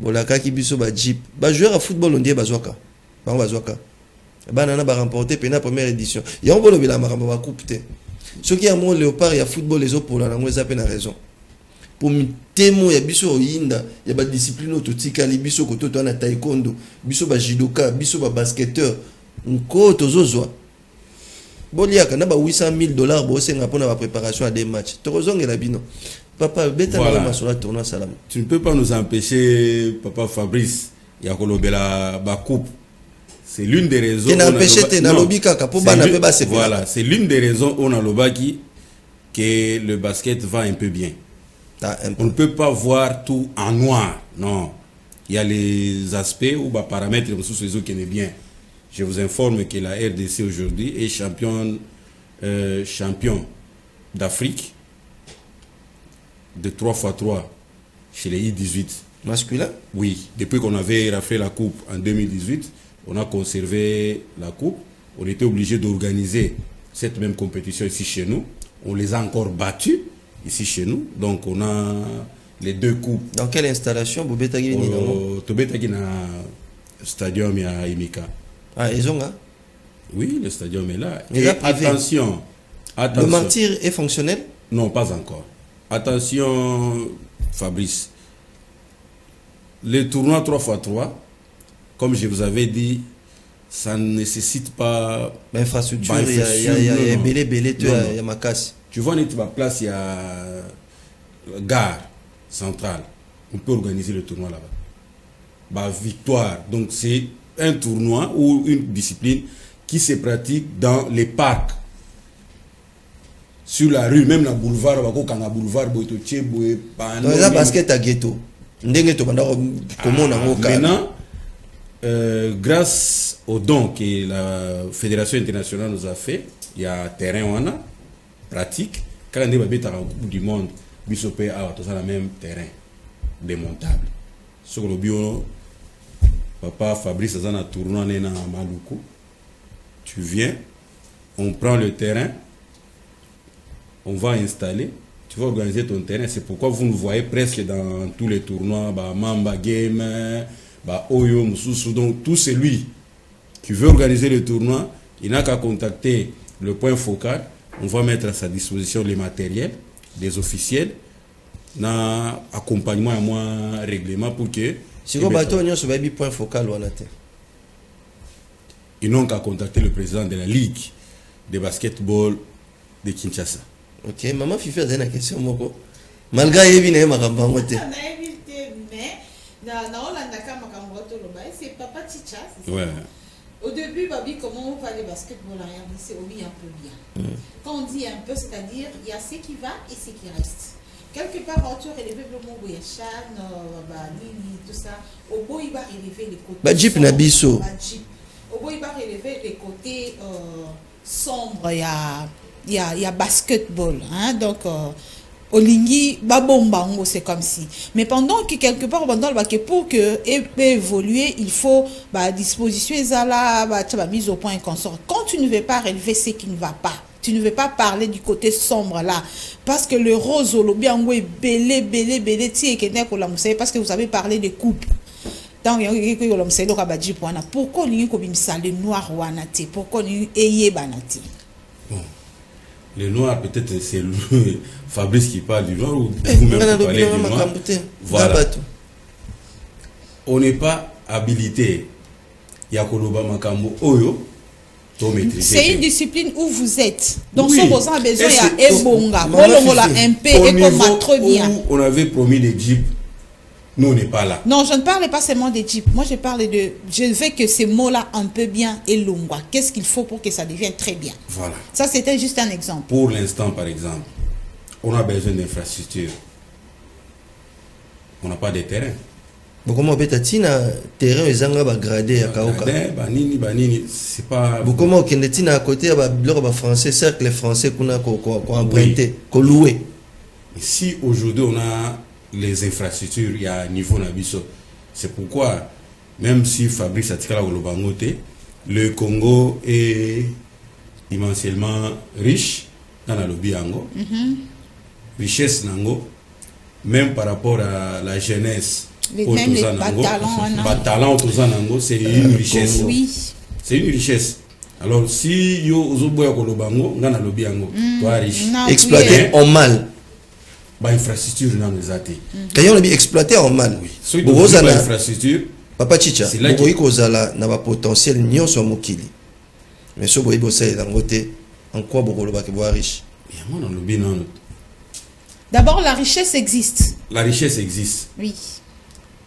[SPEAKER 1] Bolaka ki biso ba jeep ba joueur à football on dit bazwaka banana ba remporter pena première édition ya on bolo bila makambo ba coupe te ce qui a mon léopard ya football les autres pour la ngwe za pe na raison pour mitemo ya biso yinda ya ba discipline ototika li biso ko to na taekwondo biso ba judoka biso ba basketteur nko tozozwa boliaka na ba $800,000 bo senga pona ba préparation à des matchs tozongela bino. Papa,
[SPEAKER 4] voilà.
[SPEAKER 1] Tournoi Salam.
[SPEAKER 4] Tu ne peux pas nous empêcher, Papa Fabrice, la coupe. C'est l'une des raisons. Voilà, c'est l'une des raisons où on a le que le basket va un peu bien. On ne peut pas voir tout en noir. Non. Il y a les aspects ou les paramètres qui sont bien. Je vous informe que la RDC aujourd'hui est champion d'Afrique de 3x3 chez les I-18.
[SPEAKER 1] Masculin?
[SPEAKER 4] Oui. Depuis qu'on avait raflé la coupe en 2018, on a conservé la coupe. On était obligé d'organiser cette même compétition ici chez nous. On les a encore battus ici chez nous. Donc on a les 2 coupes.
[SPEAKER 1] Dans quelle installation?
[SPEAKER 4] Tobetagi na stadium à Imika.
[SPEAKER 1] Ah, ils ont là?
[SPEAKER 4] Oui, le stadium est là. Et attention.
[SPEAKER 1] Le martyr est fonctionnel?
[SPEAKER 4] Non, pas encore. Attention, Fabrice. Le tournoi 3x3, comme je vous avais dit, ça ne nécessite pas...
[SPEAKER 1] L'infrastructure, il y a belé, il y a ma casse.
[SPEAKER 4] Tu vois, on place, il y a la gare centrale. On peut organiser le tournoi là-bas. Victoire. Donc, c'est un tournoi ou une discipline qui se pratique dans les parcs. Sur la rue, même dans le boulevard,
[SPEAKER 1] dans la basket à ghetto.
[SPEAKER 4] Maintenant, grâce aux dons que la Fédération internationale nous a fait, il y a un terrain où on a pratique. Quand on est à la Coupe du Monde, on a le même terrain démontable. Sur le bio, Papa Fabrice a un tournoi à Maluku. Tu viens, on prend le terrain. On va installer, tu vas organiser ton terrain. C'est pourquoi vous nous voyez presque dans tous les tournois, Mamba Game, Oyo, Mususu. Donc tout celui qui veut organiser le tournoi, il n'a qu'à contacter le point focal. On va mettre à sa disposition les matériels, des officiels, dans accompagnement à moi règlement pour que...
[SPEAKER 1] Si vous bateau, on a un point focal.
[SPEAKER 4] Ils n'ont qu'à contacter le président de la Ligue de basketball de Kinshasa.
[SPEAKER 1] Ok, maman Fifi a une question moko. Malgré Evine Makamba Mote.
[SPEAKER 3] Mais c'est Papa Chicha.
[SPEAKER 4] Ouais.
[SPEAKER 3] Au début, Babi, comment on va le basketball en RDC, on vit un peu bien. Quand on dit un peu, c'est-à-dire, il y a ce qui va et ce qui reste. Quelque part, Arthur élevé le mot Bouyachan, Nini, tout ça. Au bout, il va élever les côtés.
[SPEAKER 1] Bajip Nabiso.
[SPEAKER 3] Au bout, il va élever les côtés sombres. Il y a basketball. Hein? Donc, Olingi, Babombango, c'est comme si. Mais pendant que quelque part, pour que évoluer, il faut disposition mise au point et consort. Quand tu ne veux pas relever ce qui ne va pas, tu ne veux pas parler du côté sombre là, parce que le rose au lobby en est belé, parce que vous avez parlé de coupe. Pourquoi le noir wanate? Pourquoi le banati?
[SPEAKER 4] Le noir, peut-être c'est Fabrice qui parle du noir ou vous-même qui parlez du noir. Voilà. On n'est pas habilité. Yakoloba Makambo Oyo.
[SPEAKER 3] C'est une discipline où vous êtes. Donc,
[SPEAKER 4] oui.
[SPEAKER 3] si vous avez besoin, il y a Ebonga.
[SPEAKER 4] On avait promis des jeeps. Nous, on n'est pas là.
[SPEAKER 3] Non, je ne parle pas seulement des jeeps. Moi, je parle de... Je veux que ces mots-là un peu bien et longwa. Qu'est-ce qu'il faut pour que ça devienne très bien?
[SPEAKER 4] Voilà.
[SPEAKER 3] Ça, c'était juste un exemple.
[SPEAKER 4] Pour l'instant, par exemple, on a besoin d'infrastructures. On n'a pas de terrain.
[SPEAKER 1] Comment betatina terrain ezanga ba gradé à Kaoka.
[SPEAKER 4] Banini, c'est pas.
[SPEAKER 1] Comment kendetina à côté ba blog français cercle français qu'on a ko emprunté, ko loué.
[SPEAKER 4] Si aujourd'hui on a les infrastructures, il y a un niveau nabiso. C'est pourquoi même si Fabrice Atikala Golobangote, le Congo est immensément riche dans la lobby ango. Richesse nango, même par rapport à la jeunesse.
[SPEAKER 3] Les talents,
[SPEAKER 4] c'est une richesse.
[SPEAKER 3] Oui.
[SPEAKER 4] C'est une richesse. Alors, si yo ozoboya kolobango, ngana lobi ango, toi riche.
[SPEAKER 1] Exploité en mal.
[SPEAKER 4] Ba infrastructure na ngezate.
[SPEAKER 1] Quand on a bien exploité en mal.
[SPEAKER 4] Oui. So il y a infrastructure.
[SPEAKER 1] Papa Chicha, boyi kozala na ba potentiel nyonso mokili. Mais so boyi bossé dangote, en quoi bokolo ba ke boya riche.
[SPEAKER 4] Mais moi dans lobi non.
[SPEAKER 3] D'abord, la richesse existe.
[SPEAKER 4] La richesse existe.
[SPEAKER 3] Oui.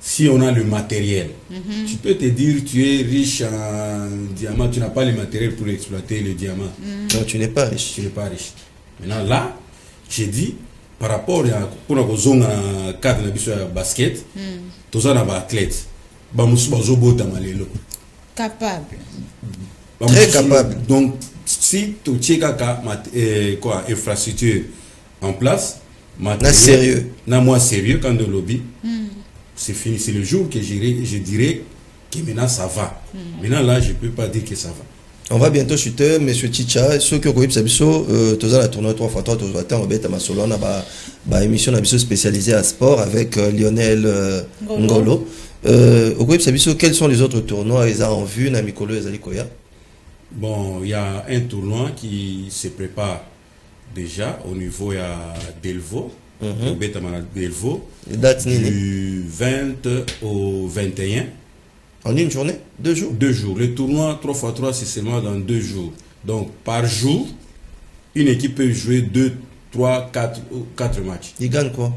[SPEAKER 4] Si on a le matériel, tu peux te dire tu es riche en diamant, tu n'as pas le matériel pour exploiter le diamant.
[SPEAKER 1] Non, tu n'es pas riche.
[SPEAKER 4] Tu n'es pas riche. Maintenant là, j'ai dit, par rapport à pour la zone cadre de basket, tous les athlètes,
[SPEAKER 3] capable.
[SPEAKER 1] Très capable.
[SPEAKER 4] Donc, si tu as quoi infrastructure en place,
[SPEAKER 1] matériel, sérieux.
[SPEAKER 4] Moins sérieux quand de lobby. C'est fini, c'est le jour que je dirais que maintenant ça va. Maintenant là, je ne peux pas dire que ça va.
[SPEAKER 1] On va bientôt chuter, monsieur Chicha. Ceux qui ont connu Sabiso, tous la tournoi 3x3, tous les temps, on a une émission spécialisée à sport avec Lionel Ngolo. Au Kouib Sabiso, quels sont les autres tournois ils ont en vue, Namikolo et Zalikoya?
[SPEAKER 4] Bon, il y a un tournoi qui se prépare déjà au niveau à Delvaux. Delvaux, du 20 au 21.
[SPEAKER 1] En une journée? 2 jours?
[SPEAKER 4] 2 jours. Le tournoi 3x3, c'est seulement dans 2 jours. Donc, par jour, une équipe peut jouer 2, 3, 4 matchs.
[SPEAKER 1] Il gagne quoi?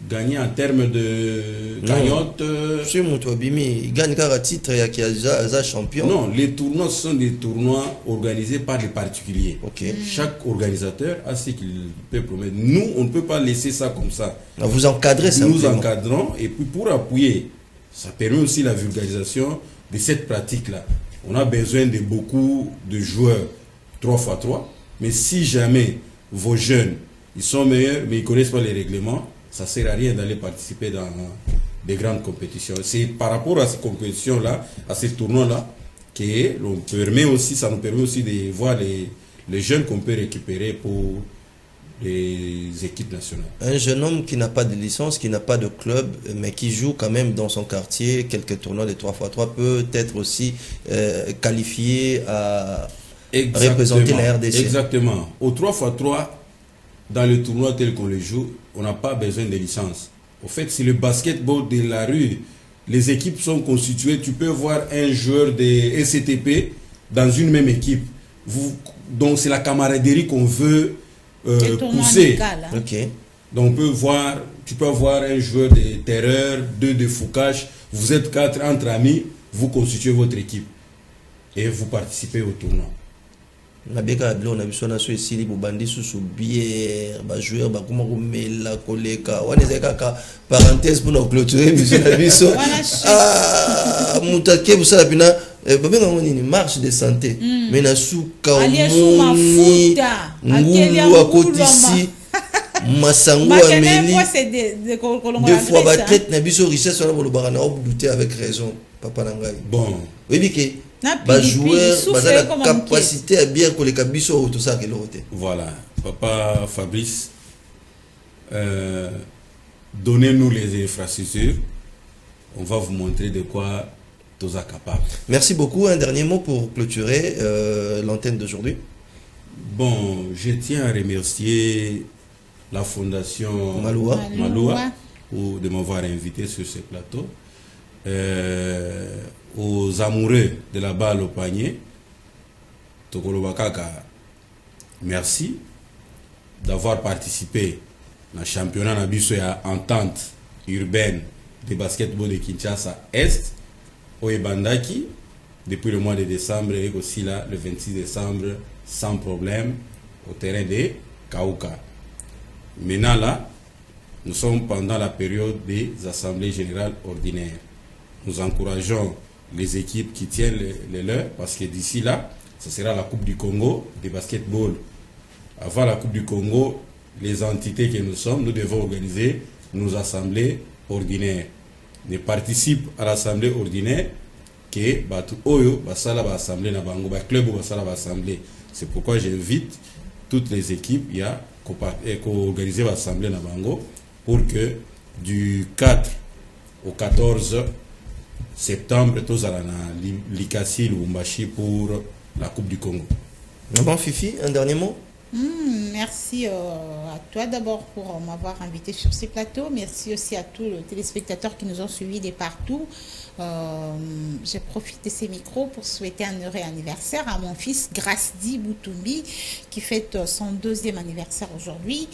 [SPEAKER 4] Gagner en termes de cagnotte.
[SPEAKER 1] Il gagne car à titre et qui a champion.
[SPEAKER 4] Non, les tournois sont des tournois organisés par les particuliers.
[SPEAKER 1] Okay.
[SPEAKER 4] Chaque organisateur a ce qu'il peut promettre. Nous, on ne peut pas laisser ça comme ça.
[SPEAKER 1] Vous encadrez ça.
[SPEAKER 4] Nous encadrons et puis pour appuyer, ça permet aussi la vulgarisation de cette pratique-là. On a besoin de beaucoup de joueurs 3x3, mais si jamais vos jeunes ils sont meilleurs, mais ils ne connaissent pas les règlements, ça ne sert à rien d'aller participer dans des grandes compétitions. C'est par rapport à ces compétitions-là, à ces tournois-là, que l'on permet aussi, ça nous permet aussi de voir les jeunes qu'on peut récupérer pour les équipes nationales. Un
[SPEAKER 1] jeune homme qui n'a pas de licence, qui n'a pas de club, mais qui joue quand même dans son quartier, quelques tournois de 3x3, peut être aussi qualifié à représenter la RDC.
[SPEAKER 4] Exactement. Au 3x3, dans le tournoi tel qu'on le joue, on n'a pas besoin de licence. Au fait, c'est le basketball de la rue. Les équipes sont constituées. Tu peux voir un joueur de SCTP dans une même équipe. Donc c'est la camaraderie qu'on veut pousser.
[SPEAKER 1] Ok.
[SPEAKER 4] Donc tu peux avoir un joueur de terreur, 2 de foucage, vous êtes 4 entre amis, vous constituez votre équipe et vous participez au tournoi.
[SPEAKER 1] Nabeka blo na biso na so esili bobandi susu bière ba joueur ba kuma ko mela koleka wana zekaka parenthèse pour nous clôturer biso na biso mutake busala bina babenga ngoni ni marche de santé mais na suka omoni ngulu akotisi masango ameli deux fois ba traite na biso richesse wana bolobaka na obdouter avec raison papa nangai
[SPEAKER 4] bon
[SPEAKER 1] oui que ba joueur bazala capacité à bien koleka biso ou tout ça que l'autre.
[SPEAKER 4] Voilà, papa Fabrice, donnez-nous les infrastructures, on va vous montrer de quoi tu es capable.
[SPEAKER 1] Merci beaucoup. Un dernier mot pour clôturer l'antenne d'aujourd'hui.
[SPEAKER 4] Bon, je tiens à remercier la fondation
[SPEAKER 1] Maloua
[SPEAKER 4] de m'avoir invité sur ce plateau. Aux amoureux de la balle au panier, Tokolo Bakaka, merci d'avoir participé au championnat nabiso ya entente urbaine de basketball de Kinshasa Est au Ebandaki depuis le mois de décembre et aussi là le 26 décembre sans problème au terrain de Kauka. Maintenant là, nous sommes pendant la période des assemblées générales ordinaires. Nous encourageons les équipes qui tiennent les leurs, parce que d'ici là, ce sera la Coupe du Congo de basketball. Avant la Coupe du Congo, les entités que nous sommes, nous devons organiser nos assemblées ordinaires. Nous participons à l'assemblée ordinaire que Batu Oyo, Basala va assemblée na bango, club Basala va assemblée. C'est pourquoi j'invite toutes les équipes à organiser l'assemblée na bango pour que du 4 au 14 septembre, tous à la Likasi, Lubumbashi pour la Coupe du Congo.
[SPEAKER 1] Maman Fifi, un dernier mot.
[SPEAKER 3] Merci à toi d'abord pour m'avoir invité sur ces plateaux. Merci aussi à tous les téléspectateurs qui nous ont suivis de partout. Je profite de ces micros pour souhaiter un heureux anniversaire à mon fils Grasdi Boutoumbi qui fête son 2e anniversaire aujourd'hui.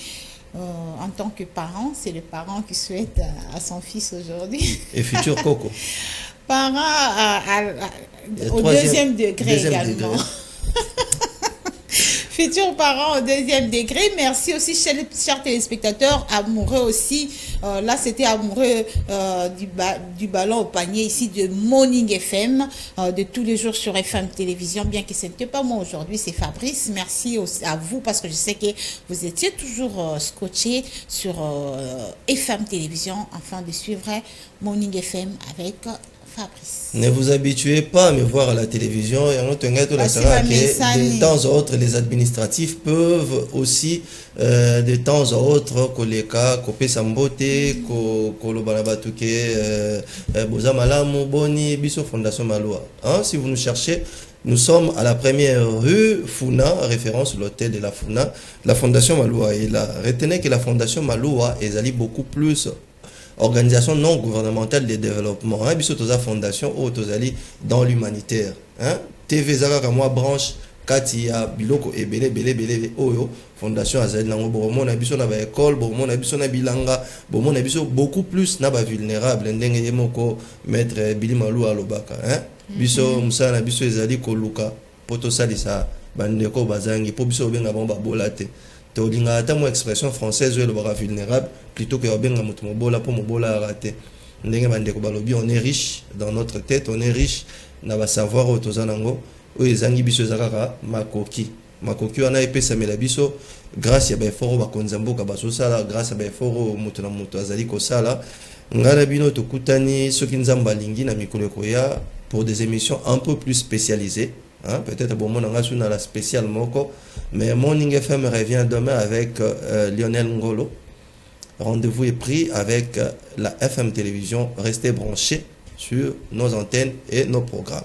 [SPEAKER 3] En tant que parent, c'est le parent qui souhaite à son fils aujourd'hui.
[SPEAKER 1] Et futur Coco.
[SPEAKER 3] Parent au 2e degré également. Futur parent au 2e degré. Merci aussi, chers téléspectateurs, amoureux aussi. Là, c'était amoureux du ballon au panier ici de Morning FM, de tous les jours sur FM Télévision, bien que ce n'était pas moi aujourd'hui, c'est Fabrice. Merci aussi à vous parce que je sais que vous étiez toujours scotchés sur FM Télévision afin de suivre Morning FM avec Fabrice.
[SPEAKER 1] Ne vous habituez pas à me voir à la télévision. Et de temps en temps, les administratifs peuvent aussi, de temps en temps, koleka, kopé sambote, kolobanabatuke, bozamalamu, boni, biso fondation Maloua. Si vous nous cherchez, nous sommes à la première rue Funa, référence l'hôtel de la Funa, la fondation Maloua. Et là, retenez que la fondation Maloua est allée beaucoup plus organisation non gouvernementale de développement. Biso toza fondation ou tozali dans l'humanitaire. TV Zaka moi branche Katia Biloko et Bele Oyo fondation azali nango bomo na biso na ba école bomo na biso na bilanga bomo na biso beaucoup plus na ba vulnérable ndenge yemoko maître Billy Malou alobaka biso musala na biso ezali koluka poto salisa bandeko bazangi po biso benga bomba bolate to linga ata mo expression française le bara vulnérable plutôt que benga mutu mobola po mobola raté ndenge bandeko balobi on est riche dans notre tête, on est riche na ba savoir otozanango o ezangi biso zakaka makoki wana epesa mela biso grâce ya ba effort ba konzamboka baso sala grâce ya ba effort mutu na mutu azali ko sala ngala bino tokutani soki nzamba lingi na mikolo koya pour des émissions un peu plus spécialisées. Peut-être bon mon a la spéciale moko, mais Morning FM revient demain avec Lionel Ngolo. Rendez-vous est pris avec la FM Télévision. Restez branchés sur nos antennes et nos programmes.